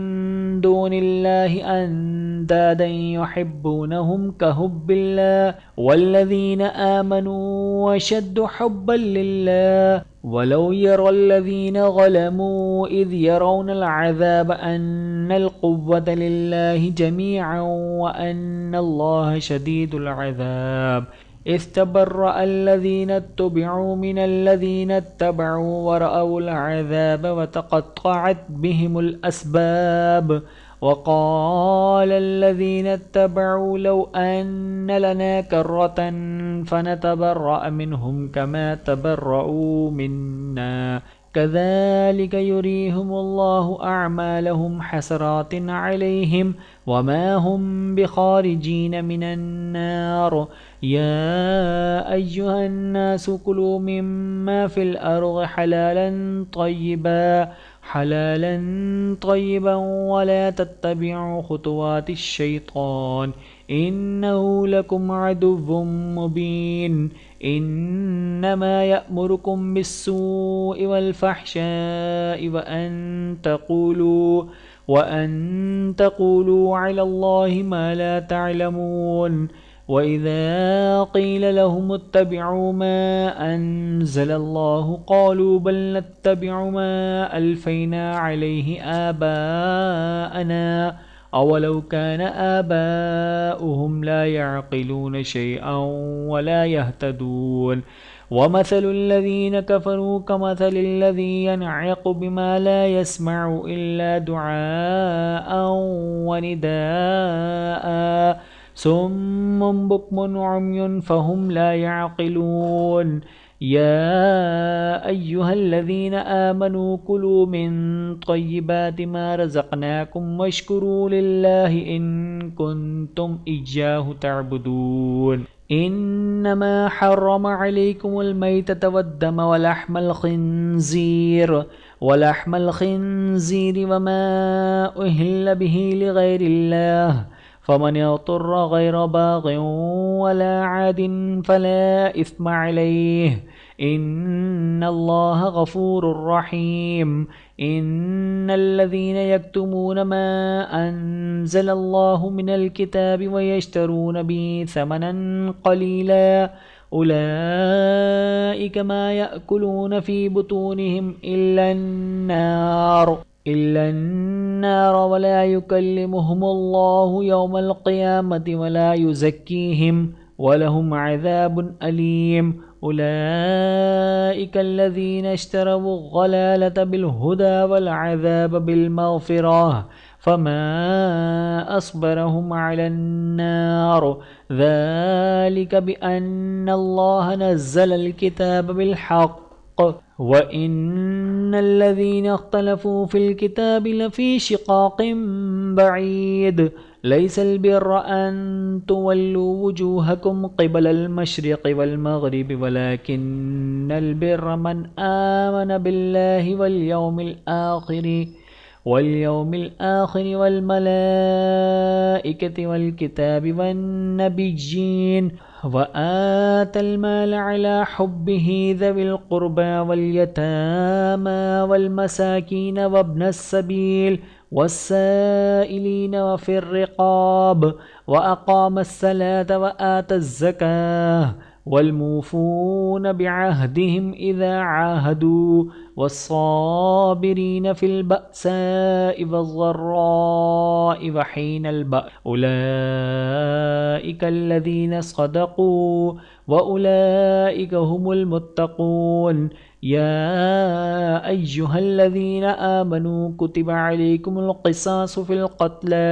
A: دون الله أندادا يحبونهم كحب الله والذين آمنوا أشد حبا لله ولو يرى الذين ظلموا إذ يرون العذاب أن القوة لله جميعا وأن الله شديد العذاب إذ تبرأ الذين اتبعوا من الذين اتبعوا ورأوا العذاب وتقطعت بهم الأسباب وقال الذين اتبعوا لو أن لنا كرة فنتبرأ منهم كما تبرؤوا منا كذلك يريهم الله أعمالهم حسرات عليهم وما هم بخارجين من النار يا أيها الناس كلوا مما في الأرض حلالا طيبا ولا تتبعوا خطوات الشيطان إنه لكم عدو مبين إنما يأمركم بالسوء والفحشاء وأن تقولوا على الله ما لا تعلمون وإذا قيل لهم اتبعوا ما أنزل الله قالوا بل نتبع ما ألفينا عليه آباءنا أولو كان آباؤهم لا يعقلون شيئا ولا يهتدون ومثل الذين كفروا كمثل الذي ينعق بما لا يسمع إلا دعاء ونداء صم بكم عمي فهم لا يعقلون يا أيها الذين آمنوا كلوا من طيبات ما رزقناكم واشكروا لله إن كنتم إياه تعبدون إنما حرم عليكم الميتة والدم ولحم الخنزير وما أهل به لغير الله فمن اضطر غير باغ ولا عاد فلا إثم عليه إن الله غفور رحيم إن الذين يكتمون ما أنزل الله من الكتاب ويشترون به ثمنا قليلا أولئك ما يأكلون في بطونهم إلا النار ولا يكلمهم الله يوم القيامة ولا يزكيهم ولهم عذاب أليم أولئك الذين اشتروا الضلالة بالهدى والعذاب بالمغفرة فما أصبرهم على النار ذلك بأن الله نزل الكتاب بالحق وإن الذين اختلفوا في الكتاب لفي شقاق بعيد ليس البر أن تولوا وجوهكم قبل المشرق والمغرب ولكن البر من آمن بالله واليوم الآخر والملائكة والكتاب والنبيين وآتى المال على حبه ذوي القربى واليتامى والمساكين وابن السبيل والسائلين وفي الرقاب وأقام الصلاة وآتى الزكاة والموفون بعهدهم إذا عاهدوا والصابرين في البأساء والضراء وحين البأس أولئك الذين صدقوا وأولئك هم المتقون या अय्युहल्लज़ीन आमनू कुतिबा अलैकुमुल क़िसासु फ़िल क़त्ला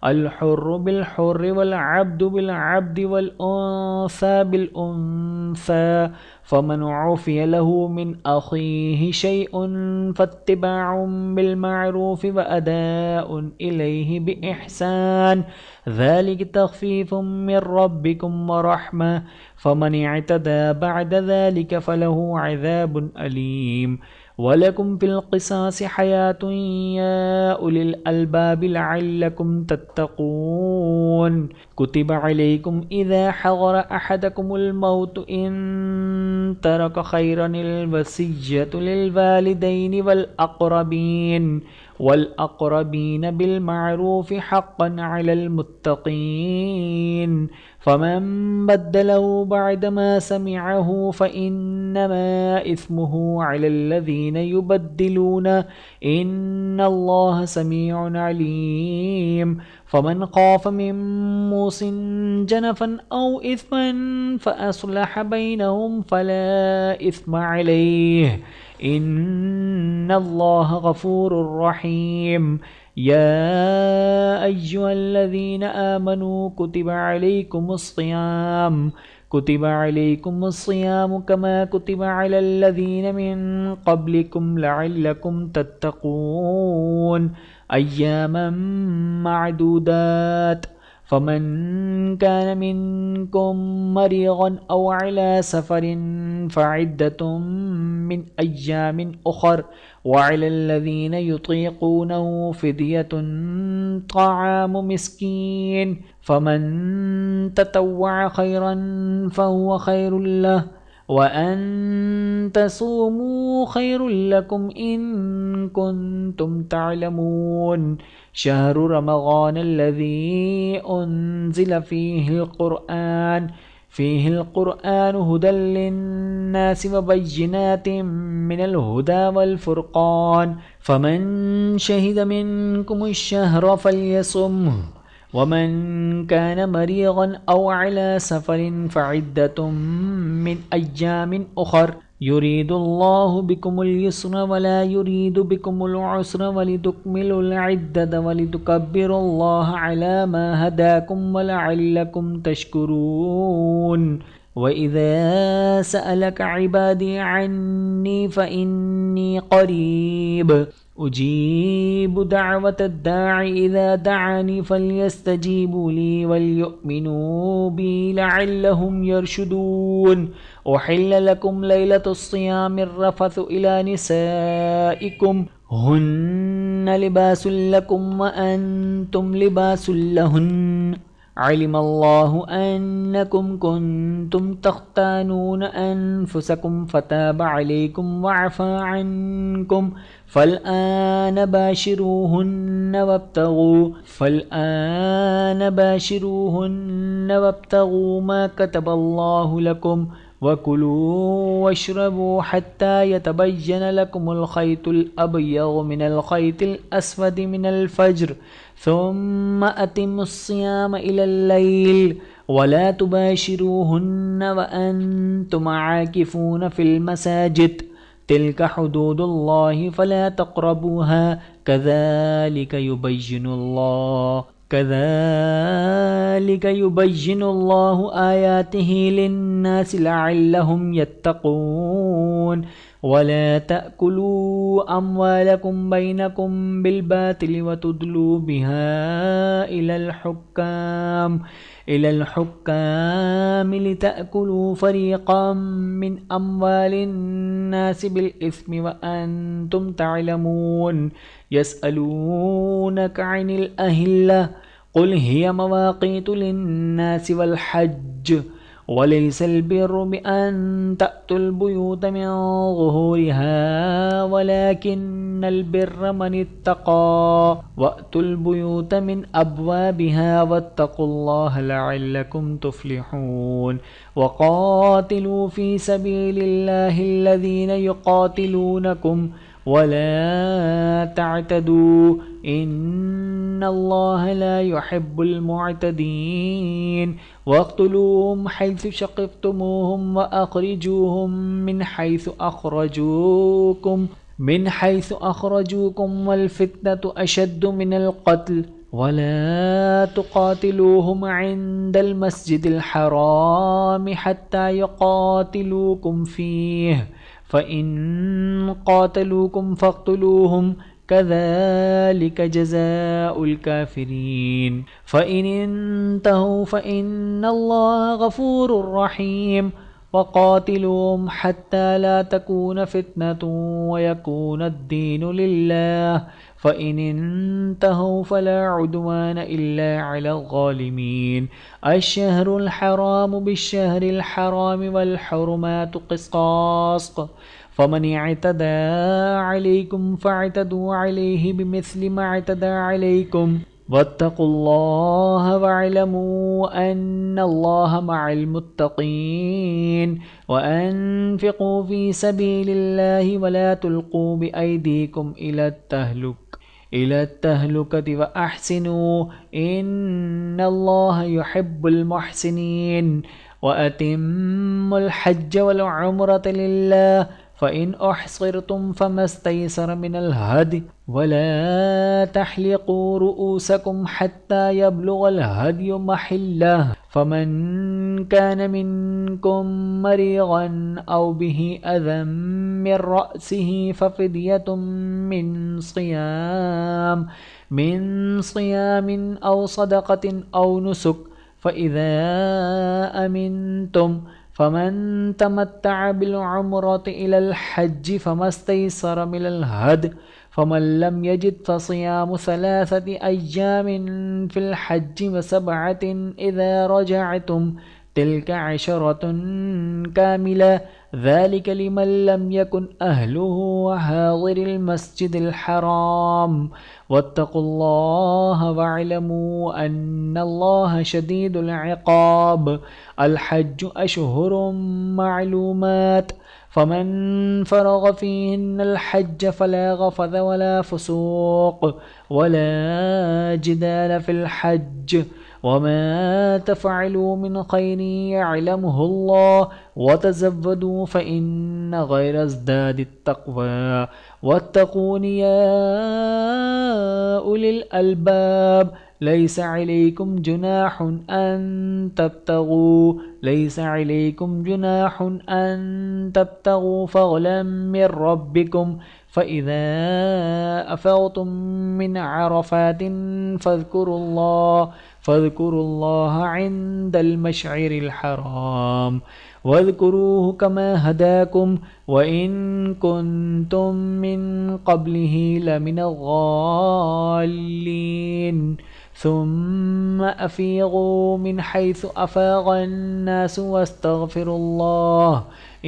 A: अल-हुर्रु बिल-हुर्रि वल-अब्दु बिल-अब्दि वल-उन्सा बिल-उन्सा फ़मन उफ़िय लहू मिन अख़ीहि शैउन फ़त्तिबाउन बिल-मअरूफ़ि व अदाउन इलैहि बिइहसान ज़ालिक तख़फ़ीफ़ुम मिन रब्बिकुम व रहमह फ़मन इअतदा बअद ज़ालिक फ़लहू अज़ाबुन अलीम वलकुम फ़िल क़िसासि हयातुन या उलिल अलबाबि लअल्लकुम तत्तक़ून कुतिबा अलैकुम इज़ा हज़र अहदकुमुल मौतु इन तरक खैरनिल वसिय्यतु लिल वालिदैनि वल अक़रबीन बिल मअरूफ़ि हक़्क़न अलल मुत्तक़ीन फ़मन बद्दलहु बअदमा समिअहु फ़इन्नमा इस्मुहु अलल्लज़ीन युबद्दिलूनहु इन्नल्लाह समीउन अलीम फ़मन ख़ाफ़ मिन मूसिन जनफ़न औ इस्मन फ़अस्लह बैनहुम फ़ला इस्म अलैहि इन्नल्लाह गफ़ूरुर रहीम या अय्युहल्लज़ीन आमनू कुतिबा अलैकुमुस्सियाम कमा कुतिबा अलल्लज़ीन मिन क़ब्लिकुम लअल्लकुम तत्तक़ून अय्यामम मअदूदात फ़मन कान मिनकुम मरीज़न औ अला सफ़रिन फ़इद्दतुम मिन अय्यामिन उख़र वअलल्लज़ीन युतीक़ूनहु फ़िद्यतुन तआमु मिस्कीन फ़मन ततव्वअ खैरन फ़हुव खैरुल लहु वअन तसूमू खैरुल लकुम इन कुन्तुम तअलमून शहरु रमज़ानल्लज़ी उन्ज़िल फ़ीहिल क़ुरआन हुदल लिन्नासि व बय्यिनातिम मिनल हुदा वल फ़ुरक़ान फ़मन शहिद मिनकुमुश शहर फ़ल्यसुमहु वमन कान मरीज़न औ अला सफ़रिन फ़इद्दतुम मिन अय्यामिन उख़र युरीदुल्लाहु बिकुमुल युस्र वला युरीदु बिकुमुल उस्र वलितुकमिलुल इद्दत वलितुकब्बिरुल्लाह अला मा हदाकुम वलअल्लकुम तशकुरून वइज़ा सअलक इबादी अन्नी फ़इन्नी क़रीब उजीबु दअवतद दाइ इज़ा दअनी फ़ल्यस्तजीबू ली वलयुमिनू बी लअल्लहुम यरशुदून उहिल्ल लकुम लैलतुस्सियामिर रफ़थु इला निसाइकुम हुन्ना लिबासुल लकुम व अंतुम लिबासुल लहुन्न अलिमल्लाहु अन्नकुम कुन्तुम तख्तानून अनफुसकुम फताब अलैकुम वअफ़ा अन्कुम फ़लआन बाशिरूहुन्न वब्तगू मा कतबल्लाहु लकुम वकुलू वश्रबू हत्ता यतबय्यन लकुमुल ख़ैतुल अबयज़ु मिनल ख़ैतिल अस्वदि मिनल फ़ज्र सुम्मा अतिमुस्सियाम इलल लैल वला तुबाशिरूहुन्न व अंतुम आकिफून फ़िल मसाजिद तिल्क हुदूदुल्लाहि फ़ला तक़रबूहा कज़ालिक युबय्यिनुल्लाहु आयातिहि लिन्नासि लअल्लहुम यत्तक़ून वला तअकुलू अम्वालकुम बैनकुम बिलबातिल वतुदलू बिहा इलल हुक्काम लितअकुलू फ़रीक़म मिन अम्वालिन्नासि बिलइस्मि व अंतुम तअलमून यसअलूनक अनिल अहिल्ला क़ुल हिय मवाक़ीतु लिन्नासि वल हज्ज वलैसल बिर्रु बिअन तअतुल बुयूत मिन ज़ुहूरिहा वलाकिन्न इन्नल बिर्र मनित्तक़ा वअतुल बुयूत मिन अब्वाबिहा वत्तक़ुल्लाह लअल्लकुम तुफ्लिहून वक़ातिलू फ़ी सबीलिल्लाहि अल्लज़ीना युक़ातिलूनकुम वला तअतदू इन्नल्लाह ला युहिब्बुल मुअतदीन वक़्तुलूहुम हैसु शक़िफ़्तुमूहुम वअख़रिजूहुम मिन हैसु अख़रजूकुम वल्फ़ित्नतु अशद्दु मिनल क़त्ल वला तुक़ातिलूहुम इन्दल मस्जिदिल हराम हत्ता युक़ातिलूकुम फ़ीह फ़इन क़ातलूकुम फ़क़्तुलूहुम कज़ालिक जज़ाउल काफ़िरीन फ़इन इंतहू फ़इन्नल्लाह गफ़ूरुर रहीम वक़ातिलूहुम हत्ता ला तकून फ़ित्नतुन वयकूनद्दीनु लिल्लाह फ़इन इंतहू फ़ला उद्वान इल्ला अलल ज़ालिमीन अश्शहरुल हरामु बिश्शहरिल हरामि वल हुरुमातु क़िसास फ़मन इअतदा अलैकुम फ़अतदू अलैहि बिमिस्लि मा अतदा अलैकुम वत्तक़ुल्लाह वअलमू अन्नल्लाह मअल मुत्तक़ीन वअन्फ़िक़ू फ़ी सबीलिल्लाहि वला तुल्क़ू बिअयदीकुम इलत तहलुकति व अहसिनू इन्नल्लाह युहिब्बुल मुहसिनीन व अतिम्मुल हज्ज वल उम्रत लिल्लाह फ़इन उहसिरतुम फ़मस्तयसर मिनल हदी वला तहलिक़ू रुऊसकुम हत्ता यब्लुगल हदयु महिल्लह फ़मन कान मिनकुम मरीज़न औ बिही अज़म मिन रअसिही फ़फ़िदियतुम मिन सियामिन औ सदक़तिन औ नुसुक फ़इज़ा अमिनतुम फ़मन तमत्तअ बिलउम्रति इलल हज्जि फ़मस्तयसर मिनल हद फ़मन लम यजिद फ़सियामु सलासति अय्यामिन फ़िल हज्जि व सबअतिन इज़ा रजअतुम तिल्क अशरतुन कामिला ज़ालिक लिमन लम यकुन अहलुहु हाज़िरिल मस्जिदिल हराम वत्तक़ुल्लाह वअलमू अन्नल्लाह शदीदुल इक़ाब अल हज्जु अशहुरुम मअलूमात फ़मन फ़रग़ फ़ीहिन्नल हज्ज फ़ला रफ़थ वला फ़ुसूक़ वला जिदाल फ़िल हज्ज वमा तफ़अलू मिन ख़ैरिन यअलमुहुल्लाह वतज़व्वदू फ़इन्न ख़ैरज़ ज़ादित तक़वा वत्तक़ून या उलिल अलबाब लैस अलैकुम जुनाहुन अन तब्तगू फ़ज़लन मिन रब्बिकुम फ़इज़ा अफ़ज़्तुम मिन अरफ़ातिन फ़ज़्कुरुल्लाह इंदल मशअरिल हराम वज़्कुरूहु कमा हदाकुम व इन कुन्तुम मिन क़ब्लिही लमिनल ज़ाल्लीन सुम्मा अफ़ीज़ू मिन हैसु अफ़ाग़न नासु वस्तग़फ़िरुल्लाह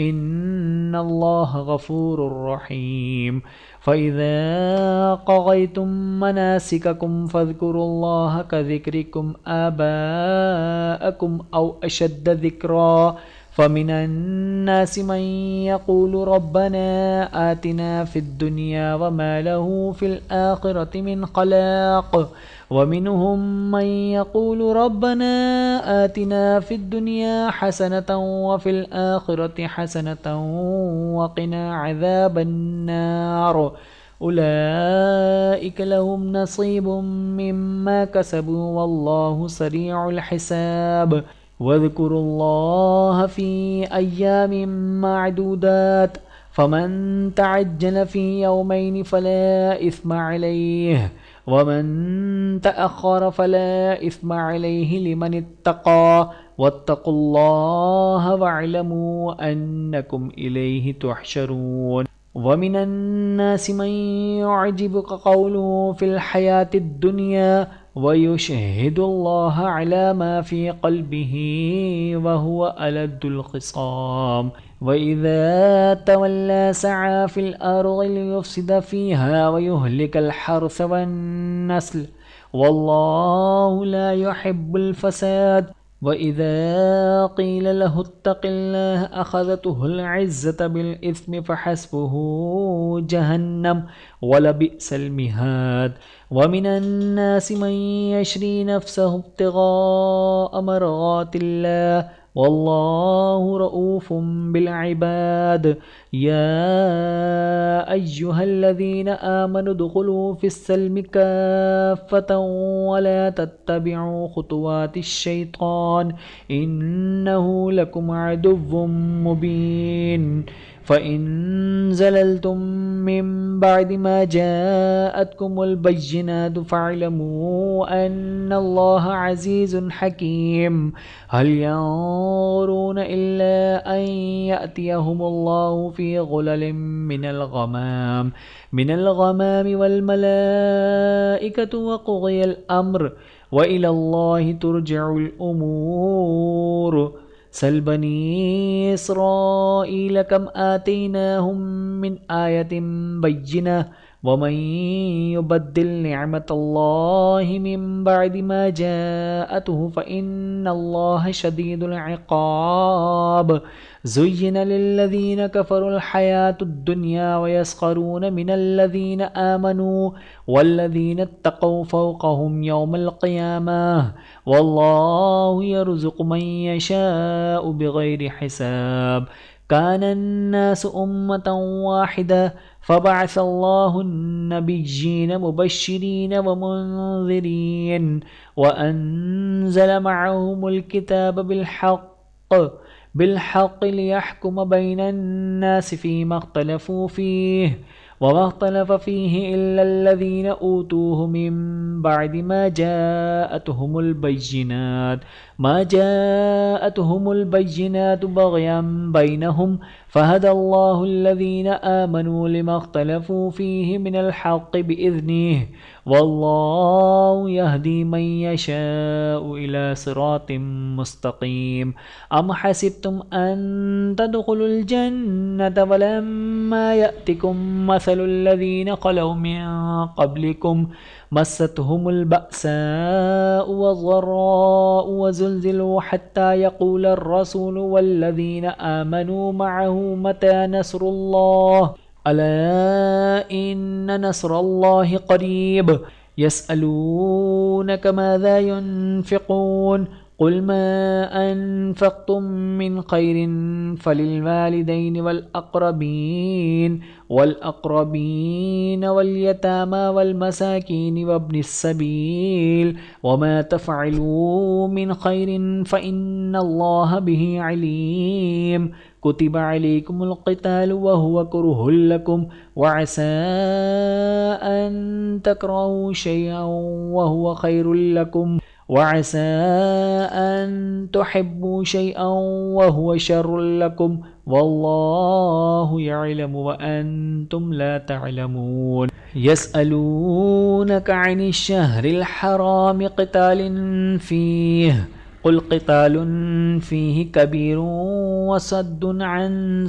A: इन्नल्लाह गफ़ूरुर रहीम फ़इज़ा क़ज़य्तुम मनासिककुम फ़ज़्कुरुल्लाह कज़िक्रिकुम आबाअकुम औ अशद्द ज़िक्रा फ़मिनन नासि मन यक़ूलु रब्बना आतिना फ़िद दुनिया वमा लहु फ़िल आख़िरति मिन ख़लाक़ वमिनहुम मन यक़ूलु रब्बना आतिना फ़िद दुनिया हसनतन व फ़िल आख़िरति हसनतन वक़िना अज़ाबन नार उलाइक लहुम नसीबुम मिम्मा कसबू वल्लाहु सरीउल हिसाब वज़्कुरुल्लाह फ़ी अय्यामिन मअदूदात फ़मन तअज्जल फ़ी यौमैनि फ़ला इस्म अलैहि वमन तअख़्ख़र फ़ला इस्म अलैहि लिमन इत्तक़ा वत्तक़ुल्लाह वअलमू अन्नकुम इलैहि तुहशरून वमिनन नासि मन युअजिबुका क़ौलुहु फ़िल हयातिद दुनिया वयुशहिदुल्लाह अला मा फ़ी क़ल्बिही वहुव अलद्दुल ख़िसाम वइज़ा तवल्ला सआ फ़िल अर्ज़ि लियुफ़्सिद फ़ीहा वयुहलिकल हर्स वन्नस्ल वल्लाहु ला युहिब्बुल फ़साद वइज़ा क़ील लहु इत्तक़िल्लाह अख़ज़तहुल इज़्ज़तु बिल इस्मि फ़हस्बुहु जहन्नम वलबिअसल मिहाद वमिनन नासि मन यशरी नफ़्सहु इब्तिग़ाअ मर्ज़ातिल्लाह वल्लाहु रऊफ़ुम बिल इबाद या अय्युहल्लज़ीना आमनु उदख़ुलू फ़िस्सल्मि काफ़्फ़तन वला तत्तबिअू ख़ुतुवातिश्शैतान इन्नहु लकुम अदुव्वुम मुबीन फ़इन ज़ललतुम मिन बअदि मा जाअतकुमुल बय्यिनातु फ़अलमू अन्नल्लाहा अज़ीज़ुन हकीम हल यंज़ुरूना इल्ला अन यअतियहुमुल्लाहु फ़ी ग़ुललिम मिनल गमाम वल मलाइकतु व क़ुज़ियल अम्र व इलल्लाहि तुरजउल उमूर सल बनी इस्राईल कम आतैनाहुम मिन आयतिन बय्यिनह वमन युबद्दिल निअमतल्लाहि मिन बअदि मा जाअतहु फ़इन्नल्लाहा शदीदुल इक़ाब ज़ुय्यिना लिल्लज़ीना कफ़रुल हयातुद दुन्या वयस्ख़रून मिनल्लज़ीना आमनू वल्लज़ीना इत्तक़ौ फ़ौक़हुम यौमल क़ियामह वल्लाहु यर्ज़ुक़ु मन यशाअु बिग़ैरि हिसाब कानन्नासु उम्मतन वाहिदा फ़बअसल्लाहु अन्नबिय्यीन मुबश्शिरीन व मुन्ज़िरीन व अन्ज़ल मअहुमुल किताब बिल्हक़्क़ि लियहकुम बैनन्नासि फ़ीमा इख्तलफ़ू फ़ीहि वमा इख्तलफ़ फ़ीहि इल्लल्लज़ीना ऊतूहु मिन बअदि मा जाअतहुमुल बय्यिनातु बग़यन बैनहुम फ़हदल्लाहु अल्लज़ीना आमनू लिमा इख्तलफ़ू फ़ीहि मिनल हक़्क़ि बिइज़्निहि वल्लाहु यहदी मन यशाअु इला सिरातिम मुस्तक़ीम अम हसिबतुम अन तदख़ुलुल जन्नता वलम्मा यअतिकुम मसलुल लज़ीना ख़लौ मिन क़ब्लिकुम मस्सतहुमुल बअसाउ वज़्ज़राउ वज़ुल्ज़िलू हत्ता यक़ूलर रसूलु वल्लज़ीना आमनू मअहु मता नस्रुल्लाह अला इन्न नस्रल्लाहि क़रीब यसअलूनक माज़ा युन्फ़िक़ून क़ुल मा अनफ़क़्तुम मिन ख़ैरिन फ़लिल्वालिदैनि वल्अक़रबीन वल्यतामा वल्मसाकीन वब्निस्सबील वमा तफ़अलू मिन ख़ैरिन फ़इन्नल्लाहा बिही अलीम कुतिब अलैकुमुल क़ितालु वहुव कुरहुल लकुम वअसा अन तकरहू शैअन वहुव खैरुल लकुम वअसा अन तुहिब्बू शैअन वहुव शर्रुल लकुम वल्लाहु यअलमु व अंतुम ला तअलमून यसअलूनक अनिश शहरिल हराम क़ितालिन फ़ीहि क़ुल क़ितालुन फ़ीहि कबीरुन व सद्दुन अन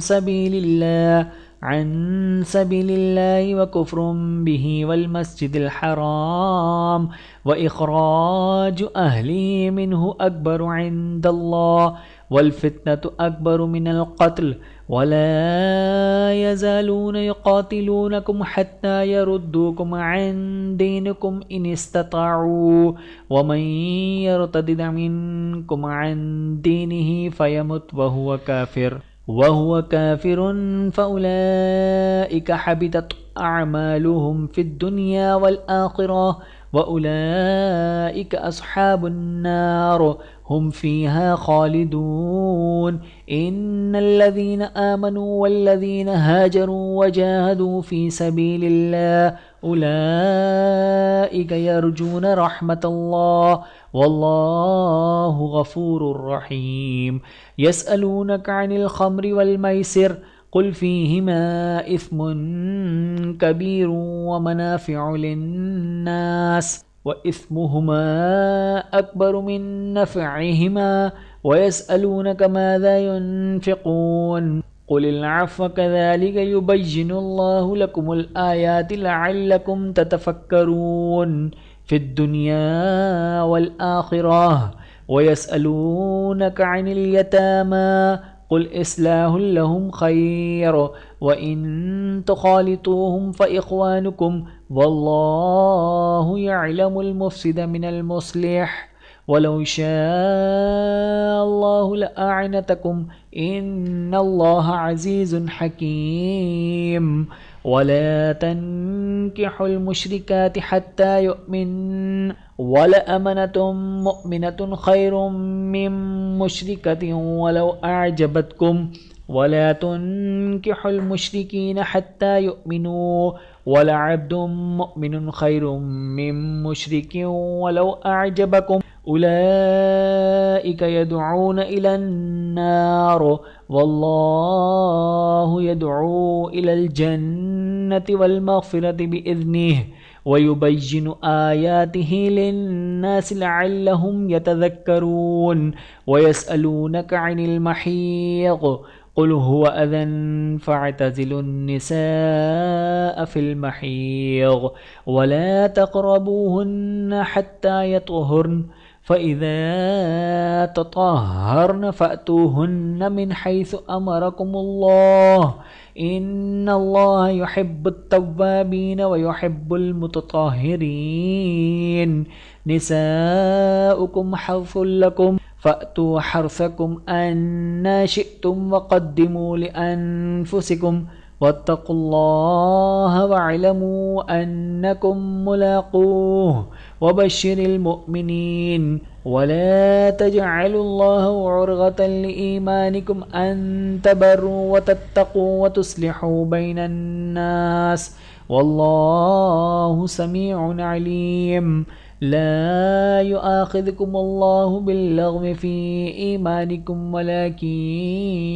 A: सबिलिल्लाहि व कुफ़्रुन बिही वल मस्जिदिल हराम व इख़राजु अहलिही मिन्हु अकबरु इंदल्लाह वल फ़ितनतु अकबरु मिनल क़त्ल वला यज़ालून युक़ातिलूनकुम हत्ता यरुद्दूकुम अन दीनिकुम इन इस्तताअू वमन यर्तदिद मिनकुम अन दीनिही फ़यमुत वहुव काफ़िरुन फ़उलाइका हबितत अअमालुहुम फ़िद्दुनिया वल आख़िरह व उलाइका अस्हाबुन नार हुम फ़ीहा ख़ालिदून इन्नल्लज़ीना आमनू वल्लज़ीना हाजरू वजाहदू फ़ी सबीलिल्लाह उलाइका यरजून रहमतल्लाह वल्लाहु गफूरुर रहीम यसअलूनका अनिल ख़म्रि वल मैसिर क़ुल फ़ीहिमा इस्मुन कबीरुन व मनाफ़िअु लिन्नास وإثمهما أكبر من نفعهما ويسألونك ماذا ينفقون قل العفو كذلك يبين الله لكم الآيات لعلكم تتفكرون في الدنيا والآخرة ويسألونك عن اليتامى قل إصلاح لهم خير وإن تخالطوهم فإخوانكم والله يعلم المفسد من المصلح ولو شاء الله لأعنتكم إن الله عزيز حكيم ولا تنكحوا المشركات حتى يؤمن ولأمنة مؤمنة خير من مشركة ولو أعجبتكم ولا تنكحوا المشركين حتى يؤمنوا ولعبد مؤمن خير من مشرك ولو أعجبكم أولئك يدعون إلى النار والله يدعو إلى الجنة والمغفرة بإذنه ويبين آياته للناس لعلهم يتذكرون ويسألونك عن المحيض قل هو أذى فاعتزلوا النساء في المحيض ولا تقربوهن حتى يطهرن فإذا تطهرن فأتوهن من حيث أمركم الله إن الله يحب التوابين ويحب المتطهرين نساؤكم حرث لكم فأتوا حرثكم أن شئتم وقدموا لأنفسكم واتقوا الله واعلموا أنكم ملاقوه وبشر المؤمنين ولا تجعلوا الله عرضة لإيمانكم أن تبروا وتتقوا وتصلحوا بين الناس والله سميع عليم لا يؤاخذكم الله باللغو في إيمانكم ولكن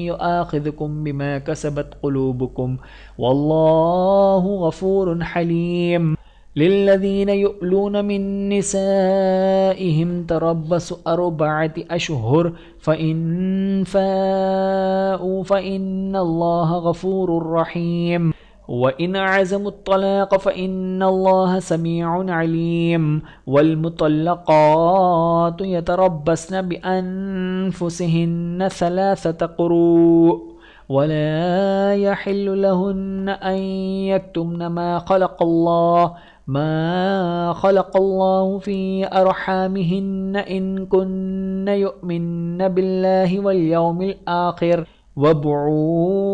A: يؤاخذكم بما كسبت قلوبكم والله غفور حليم للذين يؤلون من نسائهم تربص 4 أشهر فإن فاءوا فإن الله غفور رحيم وإن عزموا الطلاق فإن الله سميع عليم والمطلقات يتربصن بأنفسهن 3 قروء ولا يحل لهن أن يكتمن ما خلق الله في أرحامهن إن كن يؤمن بالله واليوم الآخر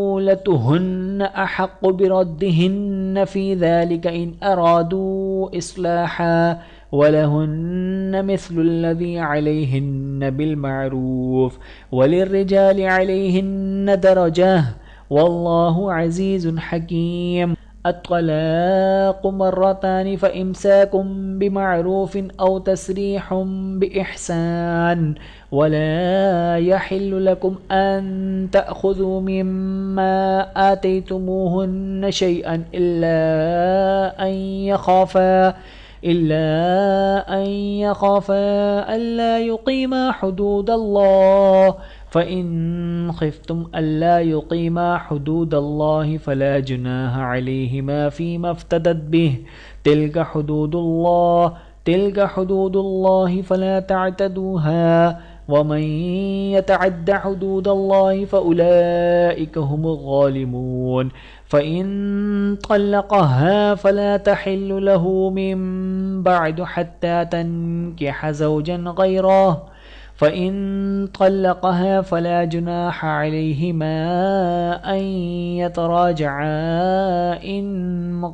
A: وبعولتهن أحق بردهن في ذلك إن أرادوا إصلاحا ولهن مثل الذي عليهن بالمعروف وللرجال عليهن درجة والله عزيز حكيم الطلاق 2 مرتان فإمساك بمعروف أو تسريح بإحسان ولا يحل لكم أن تأخذوا مما آتيتموهن شيئا إلا أن يخافا ألا يقيما حدود الله فإن خفتم ألا يقيما حدود الله فلا جناح عليهما فيما افتدت به تلك حدود الله فلا تعتدوها ومن يتعد حدود الله فأولئك هم الظالمون فإن طلقها فلا تحل له من بعد حتى تنكح زوجا غيره فإن طلقها فلا جناح عليهما أن يتراجعا إن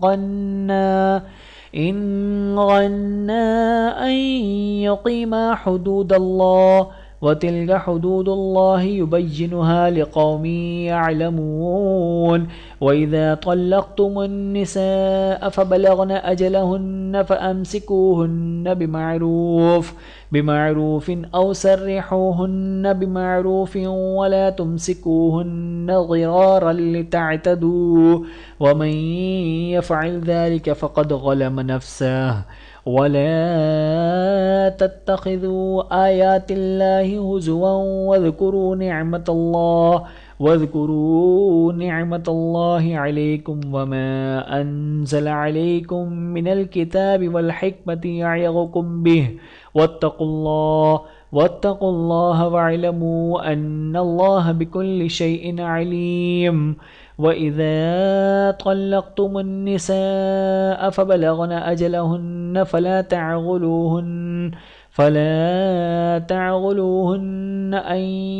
A: غنى أن يقيما حدود الله وتلك حدود الله يبينها لقوم يعلمون وإذا طلقتم النساء فبلغن أجلهن فأمسكوهن بمعروف أو سرحوهن بمعروف ولا تمسكوهن ضرارا لتعتدوا ومن يفعل ذلك فقد ظلم نفسه वला तत्तखिज़ू आयातिल्लाहि हुज़ुवन वज़्कुरू निअमतल्लाहि अलैकुम वमा अंज़ल अलैकुम मिनल किताबि वल हिकमति यअज़ुकुम बिहि वत्तकुल्लाह वअलमू अन्नल्लाह बिकुल्लि शैइन अलीम। वइज़ा तल्लक़्तुमुन्निसाअ फबलग़न अजलहुन्न فلا تعغلوهن أن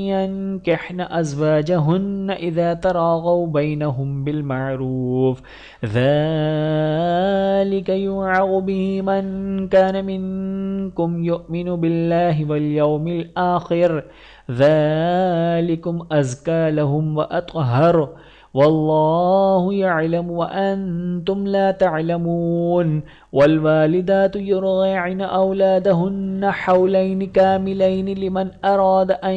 A: ينكحن أزواجهن إذا تراضوا بينهم بالمعروف ذلك يوعظ به من كان منكم يؤمن بالله واليوم الآخر ذلكم أزكى لهم وأطهر والله يعلم وأنتم لا تعلمون والوالدات يرضعن أولادهن حولين كاملين لمن أراد أن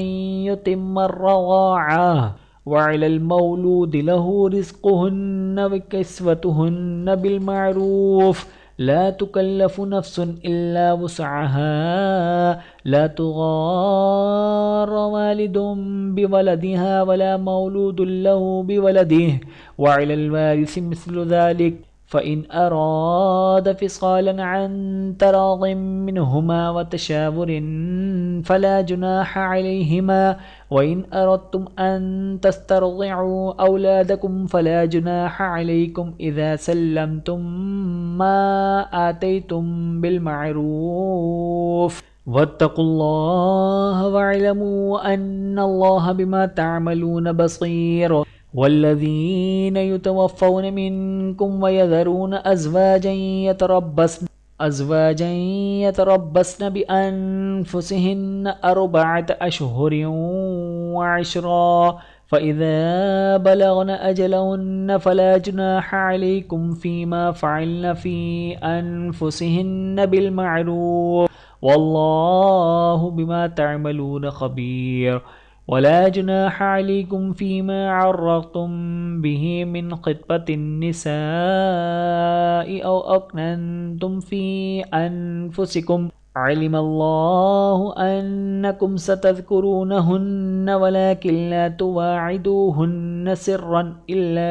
A: يتم الرضاعة وعلى المولود له رزقهن وكسوتهن بالمعروف لا تكلف نفس إلا وسعها لا تضار والد بولدها ولا مولود له بولده وعلى الوارث مثل ذلك فإن أراد فصالا عن تراض منهما وتشاور فلا جناح عليهما وإن أردتم أن تسترضعوا أولادكم فلا جناح عليكم إذا سلمتم ما آتيتم بالمعروف واتقوا الله واعلموا أن الله بما تعملون بصير والذين يتوفون منكم ويذرون أزواجا يتربصن بأنفسهن 4 أشهر وعشرا فإذا بلغن أجلهن فلا جناح عليكم فيما فعلن في أنفسهن بالمعروف والله بما تعملون خبير ولا جناح عليكم فيما عرضتم به من خطبة النساء أو أكننتم في أنفسكم علم الله أنكم ستذكرونهن ولكن لا تواعدوهن سرا إلا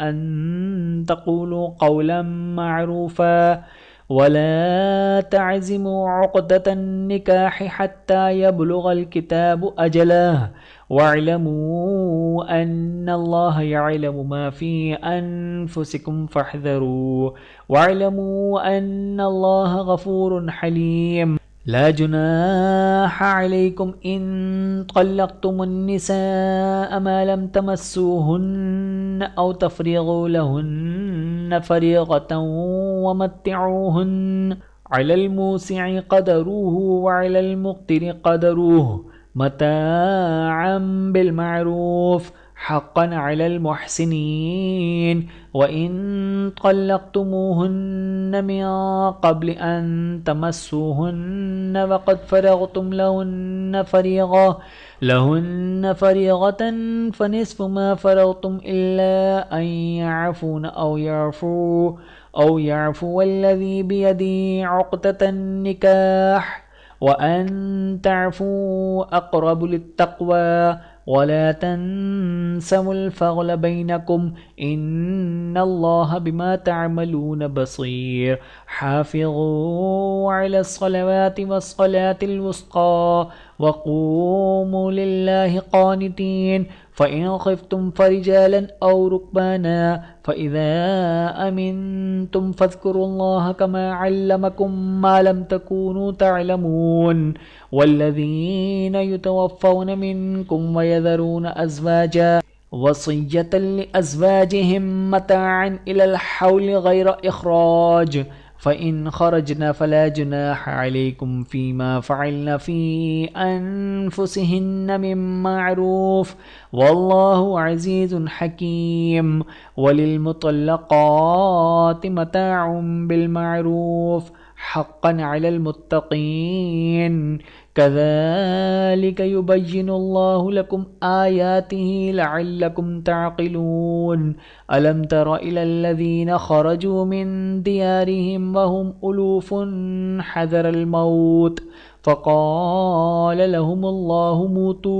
A: أن تقولوا قولا معروفا ولا تعزموا عقدة النكاح حتى يبلغ الكتاب أجله واعلموا أن الله يعلم ما في أنفسكم فاحذروا واعلموا أن الله غفور حليم لا جناح عليكم إن طلقتم النساء ما لم تمسوهن أو تفرغوا لهن فريضة ومتعوهن على الموسع قدره وعلى المقتر قدره متاعا بالمعروف حقا على المحسنين وإن طلقتموهن من قبل أن تمسوهن وقد فرغتم لهن فريضة فنصف ما فرغتم إلا أن يعفون أو يعفو الذي بيده عقدة النكاح وأن تعفوا أقرب للتقوى ولا تنسوا الفضل بينكم إن الله بما تعملون بصير حافظوا على الصلوات والصلاة الوسطى وقوموا لله قانتين فإن خفتم فرجالا أو ركبانا فإذا أمنتم فاذكروا الله كما علمكم ما لم تكونوا تعلمون والذين يتوفون منكم ويذرون أزواجا وصية لأزواجهم متاعا إلى الحول غير إخراج فإن خرجنا فلا جناح عليكم فيما فعلن في أنفسهن من معروف والله عزيز حكيم وللمطلقات متاع بالمعروف حقا على المتقين कज़ालिक युबय्यिनुल्लाहु लकुम आयातिही लअल्लकुम ताक़िलून अलम तर इलल्लज़ीना ख़रजू मिन दियारिहिम वहुम उलूफ़ुन हज़रल मौत फ़क़ाल लहुमुल्लाहु मूतू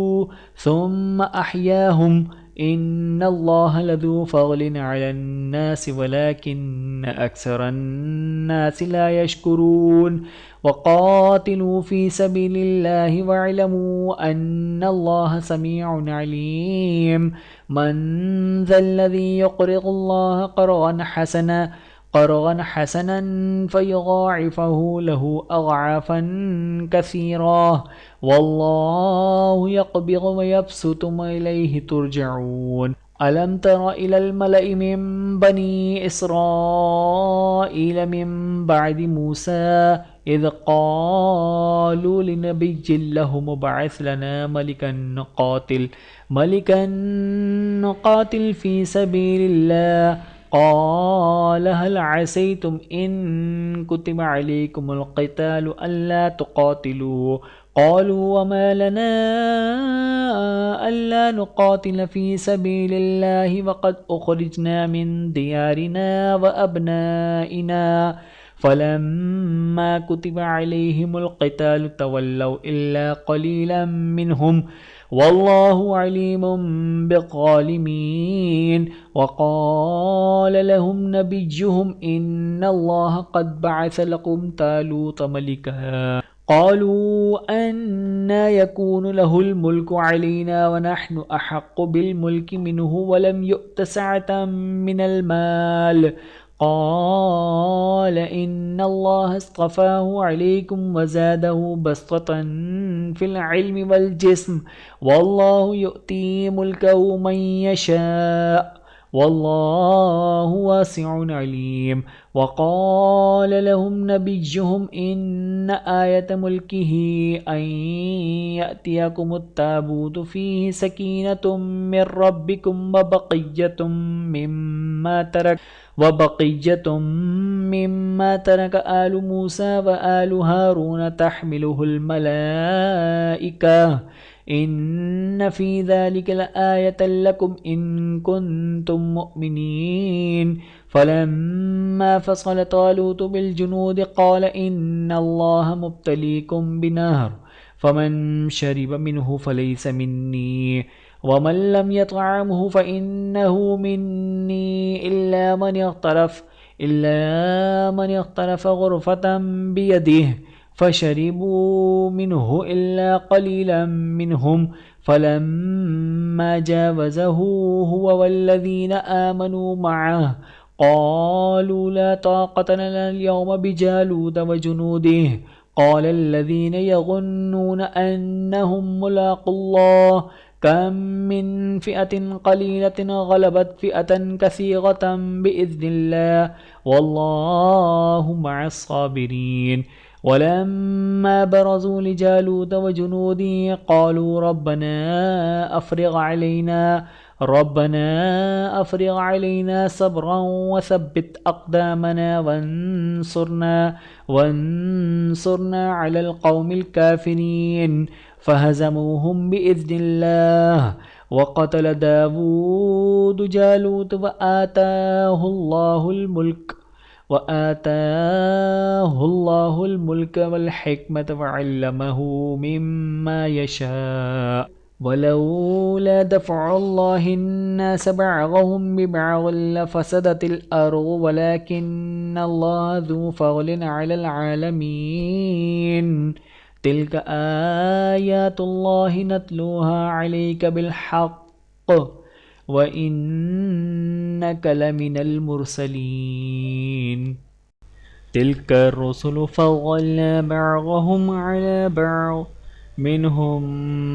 A: सुम्मा अह्याहुम इन्नल्लाह लज़ू फ़ज़लिन अलन्नासि वलाकिन्न अक्सरन्नासि ला यश्कुरून वक़ातिलू फ़ी सबीलिल्लाहि वअलमू अन्नल्लाह समीउन अलीम मन ज़ल्लज़ी युक़रिज़ुल्लाह क़रज़न हसनन फ़युज़ाइफ़हु लहू अज़आफ़न कसीरा वल्लाहु यक़बिज़ु व यबसुतु व इलैहि तुरजऊन अलम तर इलल मलइ मिन बनी इस्राईल मिन बअदि मूसा इज़ क़ालू लिनबिय्यिन लहुम इब्अथ लना मलिकन नुक़ातिल फ़ी सबीलिल्लाह क़ाल हल असैतुम इन कुतिबा अलैकुमुल क़ितालु अल्ला तुक़ातिलू क़ालू वमा लना अल्ला नुक़ातिल फ़ी सबीलिल्लाहि वक़द उख़रिजना मिन दियारिना व अब्नाइना फ़लम्मा कुतिबा अलैहिमुल क़ितालु तवल्लव इल्ला क़लीलन मिनहुम वल्लाहु अलीमुम बिज़्ज़ालिमीन वक़ाल लहुम नबिय्युहुम इन्नल्लाह क़द बअस लकुम तालूत मलिका क़ालू अन्ना यकूनु लहुल मुल्कु अलैना व नहनु अहक्कु बिल मुल्कि मिन्हु व लम युअत सअतम मिनल माल क़ाल इन्नल्लाह अस्तफ़ाहु अलैकुम व ज़ादहु बस्ततन फ़िल इल्मि वल जिस्म वल्लाहु युअती मुल्कहु मन यशा' वल्लाहु वासिउन अलीम वक़ाल लहुम नबिय्युहुम इन्न आयत मुल्किही अन यअतियकुमुत ताबूतु फ़ीहि सकीनतुम मिर रब्बिकुम व बक़िय्यतुम मिम्मा तरक आलु मूसा व आलु हारून तहमिलुहुल मलाइका इन्न फ़ी ज़ालिका लआयतन लकुम इन कुन्तुम मुअ्मिनीन फ़लम्मा फ़सल तालूत बिलजुनूद क़ाल इन्नल्लाह मुब्तलीकुम बिनहर फ़मन शरिब मिन्हु फ़लैस मिन्नी वमन लम यतअमहु फ़इन्नहु मिन्नी इल्ला मन इग़्तरफ़ ग़ुरफ़तन बियदिहि फ़शरिबू मिन्हु इल्ला क़लीलन मिन्हुम फ़लम्मा जावज़हु हुव वल्लज़ीना आमनू मअहु क़ालू ला ताक़त लना अल-यौम बिजालूत व जुनूदिहि क़ाल अल्लज़ीना यज़ुन्नून अन्नहुम मुलाक़ुल्लाह कम मिन फ़िअतिन क़लीलतिन ग़लबत फ़िअतन कसीरतन बिइज़्निल्लाह वल्लाहु मअस-साबिरीन वलम्मा बरज़ू लिजालूत व जुनूदिहि क़ालू रब्बना अफ़्रिग़ अलैना सब्रन व सब्बित अक़दामना वंसुरना अलल क़ौमिल काफ़िरीन फ़हज़मूहुम बिइज़्निल्लाह वक़तल दावूद जालूत वआताहुल्लाहुल मुल्क वल हिकमत वअल्लमहु मिम्मा यशा' वलौला दफ़उल्लाहिन्नास बअज़हुम बिबअज़ लफ़सदतिल अर्ज़ु वलाकिन्नल्लाह ज़ू फ़ज़लिन अलल आलमीन तिल्क आयातुल्लाहि नत्लूहा अलैका बिलहक़्क़ व इन्नका लमिनल मुरसलीन तिल्क रुसुलु फ़ज़्ज़लना बअज़हुम अला बअज़ मिनहुम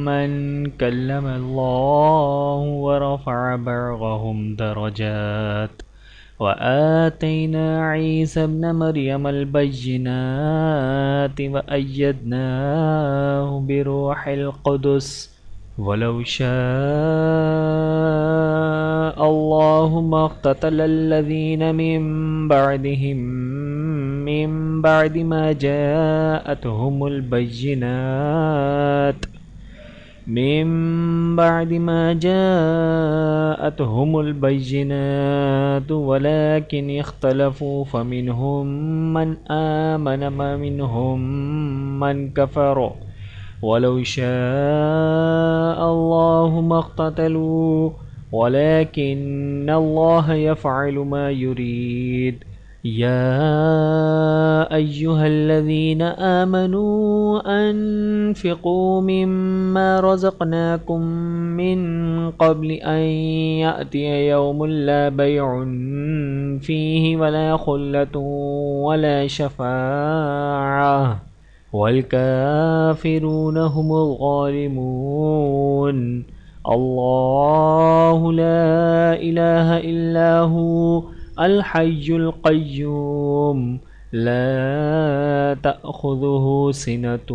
A: मन कल्लमल्लाहु व रफ़अ बअज़हुम दरजात व आतैना ईसा इब्न मरियमल बय्यिनाति व अय्यदनाहु बिरूहिल क़ुदुस वलौ शाअ अल्लाहु मक़्ततलल्लज़ीना मिन बअदिहिम من بعد ما جاءتهم البينات ولكن اختلفوا فمنهم من آمن ومنهم من كفر ولو شاء الله ما اقتتلوا ولكن الله يفعل ما يريد. يا أيها الذين آمنوا أنفقوا مما رزقناكم من قبل أن يأتي يوم لا بيع فيه ولا خلة ولا شفاعة والكافرون هم الظالمون. الله لا إله إلا هو الحي القيوم لا تأخذه سنة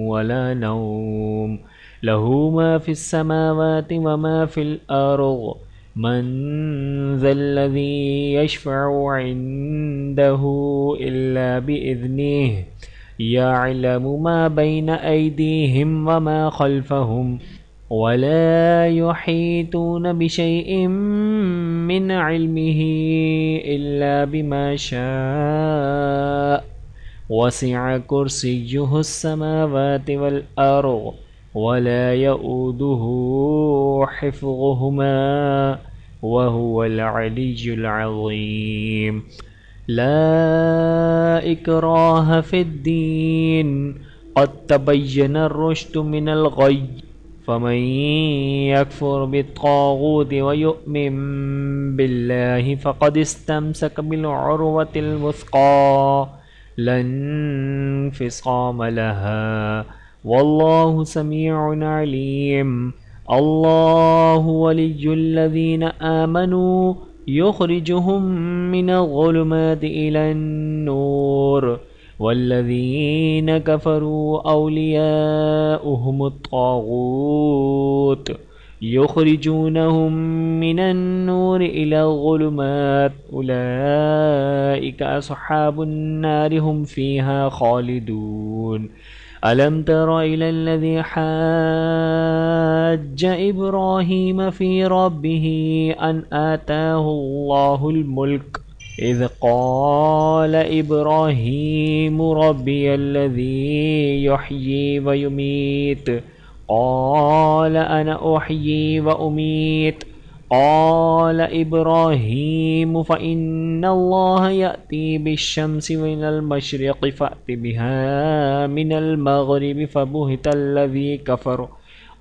A: ولا نوم له ما في السماوات وما في الأرض من ذا الذي يشفع عنده إلا بإذنه يعلم ما بين أيديهم وما خلفهم ولا يحيطون بشيء من علمه إلا بما شاء وسع كرسيه السماوات والأرض ولا يؤوده حفظهما وهو العلي العظيم. لا إكراه في الدين قد تبين الرشد من الغي فمن يكفر بالطاغوت ويؤمن بالله فقد استمسك بالعروة الوثقى لا انفصام لها والله سميع عليم. الله ولي الذين آمنوا يخرجهم من الظلمات إلى النور والذين كفروا أولياؤهم الطاغوت يخرجونهم من النور إلى الظلمات أولئك أصحاب النار هم فيها خالدون. ألم تر إلى الذي حاج إبراهيم في ربه أن آتاه الله الملك إذ قال إبراهيم ربي الذي يحيي ويميت قال أنا أحيي وأميت قال إبراهيم فإن الله يأتي بالشمس من المشرق فأت بها من المغرب فبهت الذي كفر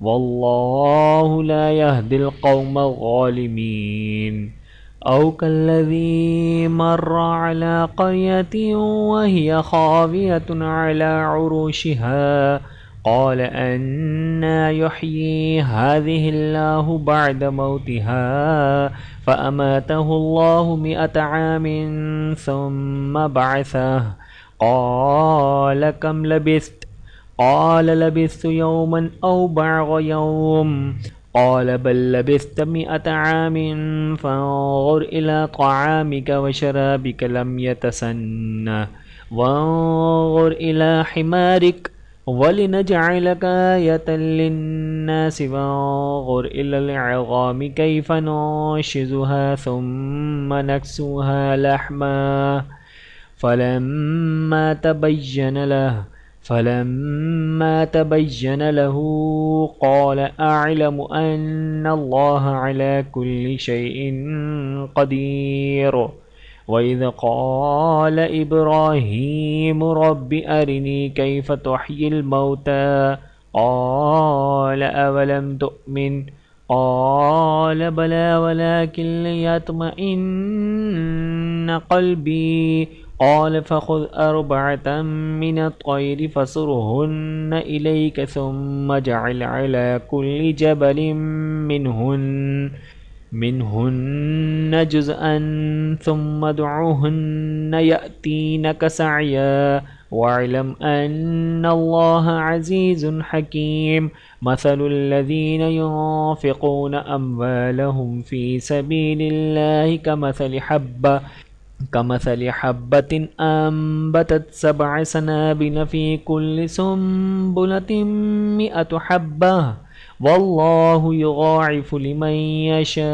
A: والله لا يهدي القوم الظالمين. أو كالذي مر على قرية وهي خاوية على عروشها قال أنى يحيي هذه الله بعد موتها فأماته الله 100 عام ثم بعثه قال كم لبثت قال لبثت يوما أو بعض يوم قال بل لبثت 100 عام فانظر إلى طعامك وشرابك لم يتسنه وانظر إلى حمارك ولنجعلك آية للناس وانظر إلى العظام كيف ننشزها ثم نكسوها لحما فلما تبين له قال أعلم أن الله على كل شيء قدير. وإذ قال إبراهيم رب أرني كيف تحيي الموتى قال أولم تؤمن قال بلى ولكن ليطمئن قلبي قال فخذ 4 من الطير فصرهن إليك ثم اجعل على كل جبل منهن جزءا ثم ادعهن يأتينك سعيا واعلم أن الله عزيز حكيم. مثل الذين ينفقون أموالهم في سبيل الله كمثل حبة कमथलि हब्बतिन अम्बतत सबअ सनाबिल फी कुल्लि सुम्बुलतिन मिअतु हब्बह वल्लाहु युज़ाइफु लिमन यशा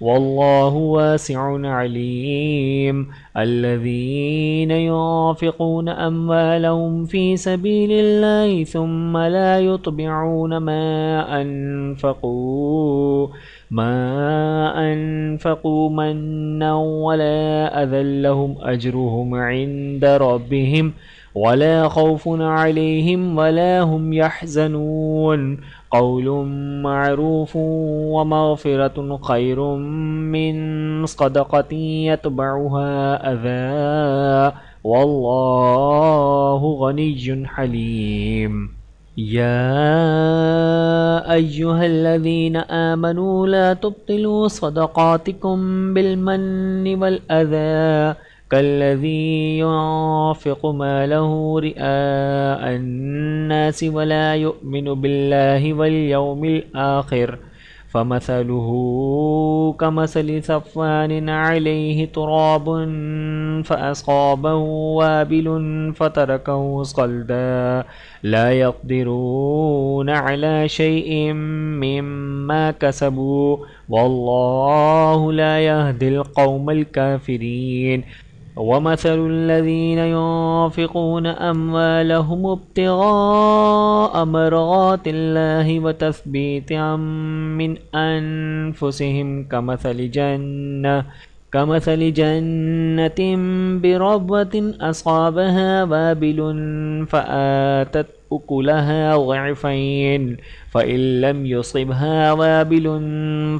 A: वल्लाहु वासिउन अलीम। अल्लज़ीना युन्फ़िक़ूना अम्वालहुम फ़ी सबीलिल्लाहि सुम्मा ला युत्बिऊना मा अनफ़क़ू मन्नन वला अज़ल लहुम अज्रुहुम इन्द रब्बिहिम वला खौफ़ुन अलैहिम वला हुम यहज़नून। क़ौलुम मअरूफ़ुन व मग़फ़िरतुन ख़ैरुम मिन सदक़तिन यतबउहा अज़ा वल्लाहु गनिय्युन हलीम। या अय्युहल्लज़ीना आमनू ला तुब्तिलू सदक़ातिकुम बिलमन्नि वल अज़ा कल्लज़ी युन्फ़िक़ु मालहु रिआअन नासि वला युमिनु बिल्लाहि वल यौमिल आखिर फमसलुहु कमसलि सफ़वानिन अलैहि तुराबुन फ़अस्क़ाबहु वाबिलुन फ़तरकहु सल्दा ला यक़दिरून अला शैइन मिम्मा कसबू वल्लाहु ला यहदिल क़ौमल काफ़िरीन। वमथलु الذين ينفقون أموالهم ابتغاء مرضات الله وتثبيتا من أنفسهم كمثل جنة بربوة أصابها وابل فآتت أكلها ضعفين فإن لم يصبها وابل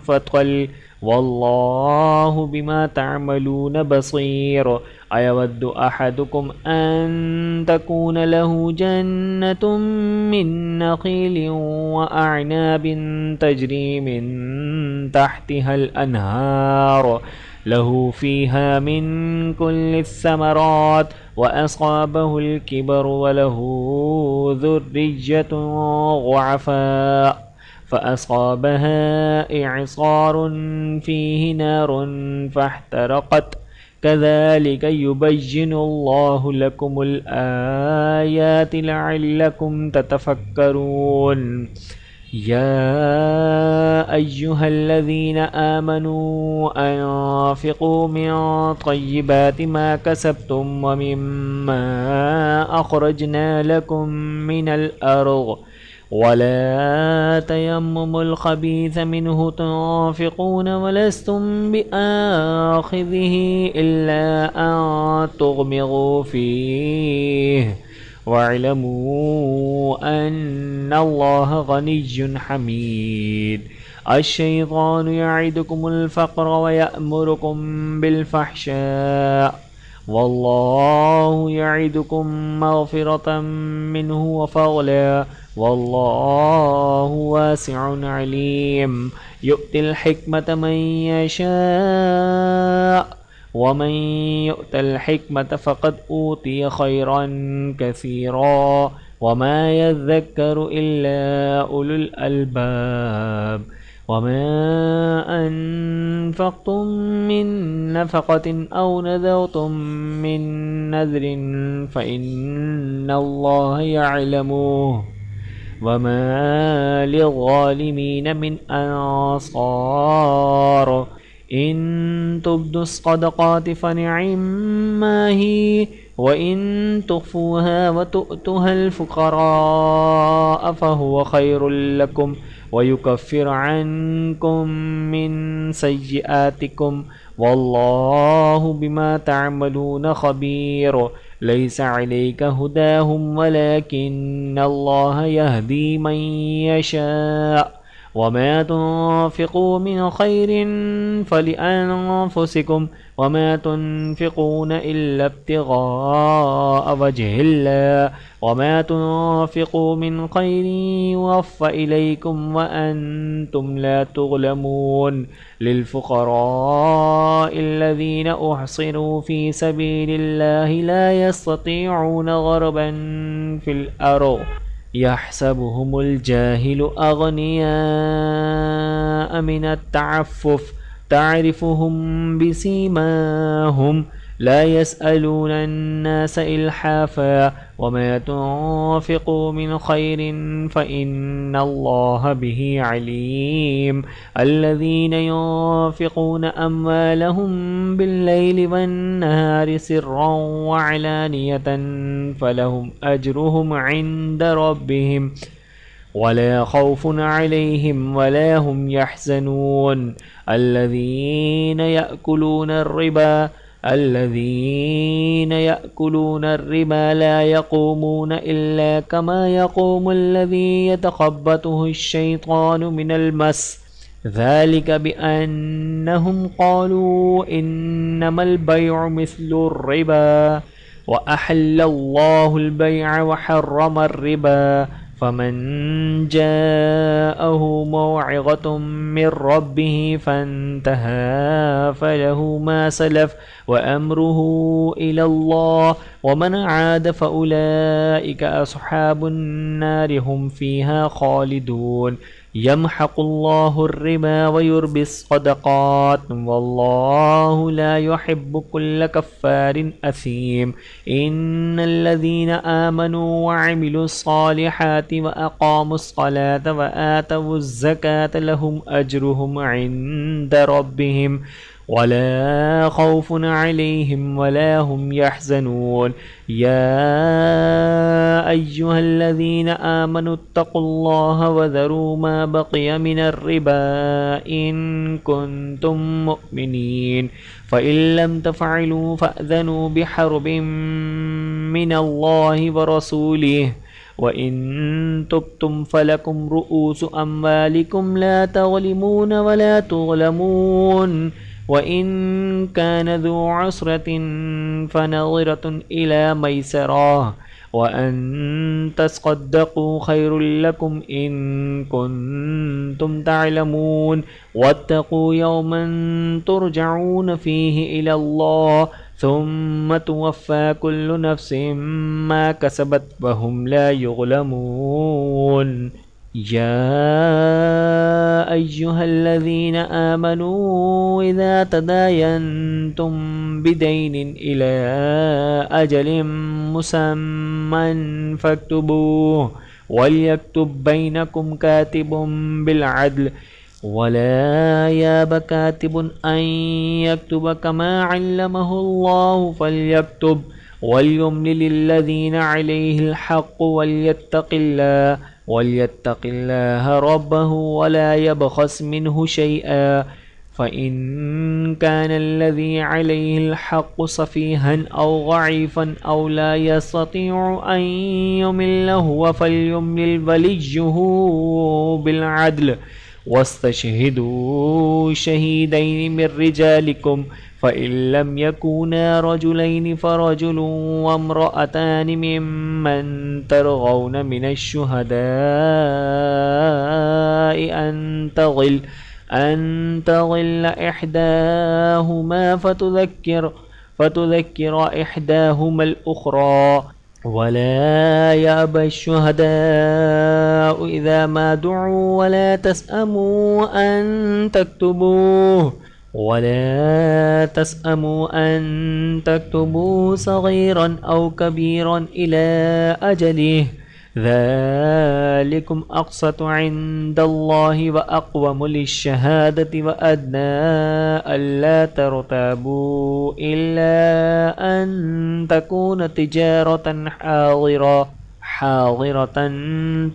A: فطل والله بما تعملون بصير। أيود أحدكم أن تكون له جنة من نخيل وأعناب تجري من تحتها الأنهار له فيها من كل الثمرات وأصابه الكبر وله ذرية ضعفاء فأصابها إعصار فيه نار فاحترقت كذلك يبين الله لكم الآيات لعلكم تتفكرون। يا أيها الذين آمنوا أنفقوا من طيبات ما كسبتم ومما أخرجنا لكم من الأرض ولا تيمموا الخبيث منه تنفقون ولستم بآخذه إلا أن تغمضوا فيه واعلموا أن الله غني حميد। الشيطان يعدكم الفقر ويأمركم بالفحشاء والله يعدكم مغفرة منه وفضلا والله واسع عليم। يؤتي الحكمة من يشاء ومن يؤت الحكمة فقد أوتي خيرا كثيرا وما يذكر إلا أولو الألباب। وما أنفقتم من نفقة أو نذرتم من نذر فإن الله يعلمه وما للظالمين من أنصار إن تبدوا الصدقات فنعما هي وإن تخفوها وتؤتوها الفقراء فهو خير لكم ويكفر عنكم من سيئاتكم والله بما تعملون خبير। ليس عليك هداهم ولكن الله يهدي من يشاء وما تنفقوا من خير فلأنفسكم وما تنفقون إلا ابتغاء وجه الله وما تنفقوا من خير يوفى إليكم وأنتم لا تظلمون. للفقراء الذين أحصروا في سبيل الله لا يستطيعون ضربا في الأرض يحسبهم الجاهل أغنياء من التعفف تعرفهم بسيماهم لا يسألون الناس إلحافا وما تنفقوا من خير فإن الله به عليم الذين ينفقون أموالهم بالليل والنهار سرا وعلانية فلهم أجرهم عند ربهم ولا خوف عليهم ولا هم يحزنون الذين يأكلون الربا لا يقومون إلا كما يقوم الذي يتخبطه الشيطان من المس ذلك بأنهم قالوا إنما البيع مثل الربا وأحل الله البيع وحرم الربا فمن جاءه موعظة من ربه فانتهى فله ما سلف وأمره إلى الله ومن عاد فأولئك أصحاب النار هم فيها خالدون يمحق الله الربا ويربي الصدقات والله لا يحب كل كفار أثيم إن الذين آمنوا وعملوا الصالحات وأقاموا الصلاة وآتوا الزكاة لهم أجرهم عند ربهم ولا خوف عليهم ولا هم يحزنون يا أيها الذين آمنوا اتقوا الله وذروا ما بقي من الربا إن كنتم مؤمنين فإن لم تفعلوا فأذنوا بحرب من الله ورسوله وإن تبتم فلكم رؤوس أموالكم لا تظلمون ولا تظلمون وإن كان ذو عسرة فنظرة إلى ميسرة وأن تصدقوا خير لكم إن كنتم تعلمون واتقوا يوما ترجعون فيه إلى الله ثم توفى كل نفس ما كسبت وهم لا يظلمون يا أيها الذين آمنوا إذا تداينتم بدين إلى أجل مسمى فاكتبوه وليكتب بينكم كاتب بالعدل ولا ياب كاتب أن يكتب كما علمه الله فليكتب وليملل الذين عليه الحق وليتق الله ربه ولا يبخس منه شيئا فإن كان الذي عليه الحق سفيها أو ضعيفا أو لا يستطيع أن يمل هو فليملل وليه بالعدل واستشهدوا شهيدين من رجالكم فإن لم يكونا رجلين فرجل وامرأتان ممن ترضون من الشهداء أن تضل إحداهما فتذكر إحداهما الأخرى ولا يأبى الشهداء إذا ما دعوا ولا تسأموا أن تكتبوا صغيرا أو كبيرا إلى أجله ذلكم أقسط عند الله وأقوم للشهادة وأدنى ألا ترتابوا إلا أن تكون تجارة حاضرة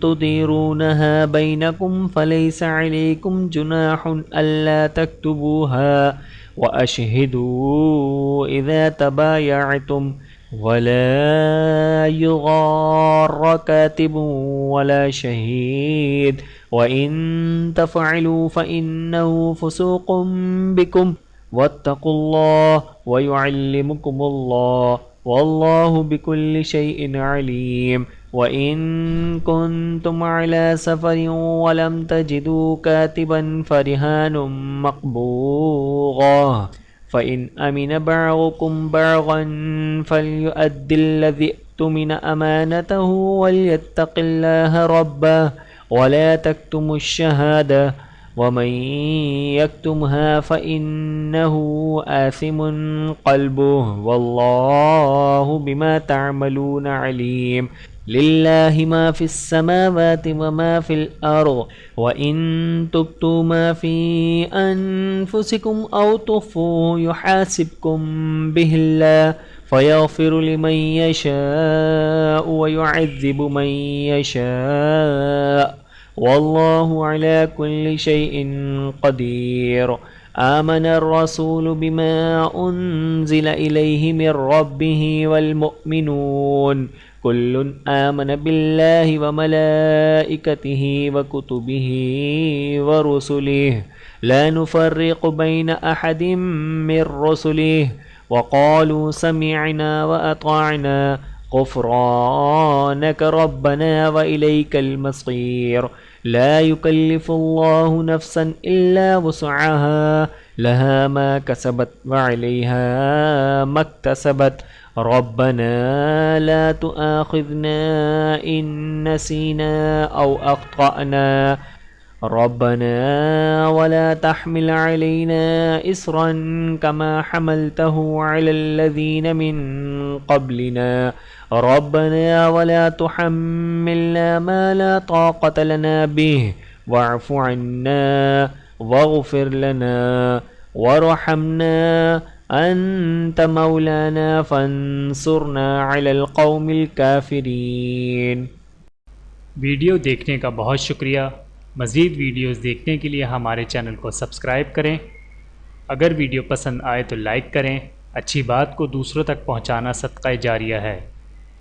A: تديرونها بينكم فليس عليكم جناح ألا تكتبوها وأشهدوا إذا تبايعتم ولا يضار كاتب ولا شهيد وإن تفعلوا فإنه فسوق بكم واتقوا الله ويعلمكم الله والله بكل شيء عليم وإن كنتم على سفر ولم تجدوا كاتبا فرهان مقبوضة فإن أمن بعضكم بعضا فليؤد الذي اؤتمن أمانته وليتق الله ربه ولا تكتموا الشهادة वमन यक्तुमहा फ़इन्नहु आसिमुन क़ल्बुहु वल्लाहु बिमा तअमलून अलीम। लिल्लाहि मा फ़िस समावाति व मा फ़िल अर्ज़ व इन तुब्तू मा फ़ी अनफुसिकुम औ तुख़्फ़ूहु युहासिबकुम बिहिल्लाह फ़यग़फ़िरु लिमन यशाअ व युअज़्ज़िबु मन यशाअ वल्लाहु अला कुल्लि शैइन क़दीर। आमन अर्रसूलु बिमा उन्ज़िल इलैहि मिर रब्बिहि वल मुअ्मिनून कुल्लुन आमन बिल्लाहि व मलाइकतिहि व कुतुबिहि व रुसुलिहि ला नुफ़र्रिक़ु बैन अहदिम मिर रुसुलिहि व क़ालू समिअना व अताअना ग़ुफ़रानक रब्बना व इलैकल मसीर। ला युकल्लिफ़ुल्लाहु नफ़्सन इल्ला वुस्अहा लहा मा कसबत व अलैहा मक्तसबत रब्बना ला तुआख़िज़ना इन नसीना औ अख़्तअना रब्बना वला तहमिल अलैना इस्रन कमा हमलतहु अलल लज़ीन मिन क़ब्लिना रब्बना वला तुहम्मिलना मा ला ताक़त लना बिहि वअफ़ु अन्ना वग़फ़िर लना वरहमना अंत मौलाना फंसुरना अलल क़ौमिल काफ़िरीन।
B: वीडियो देखने का बहुत शुक्रिया। मज़ीद वीडियोज़ देखने के लिए हमारे चैनल को सब्सक्राइब करें। अगर वीडियो पसंद आए तो लाइक करें। अच्छी बात को दूसरों तक पहुंचाना सदक़ा जारिया है।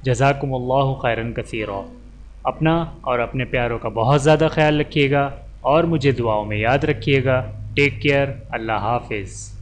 B: जज़ाकुमुल्लाहु खैरन कसीरा। अपना और अपने प्यारों का बहुत ज़्यादा ख्याल रखिएगा और मुझे दुआओं में याद रखिएगा। Take care. अल्लाह हाफ़िज़।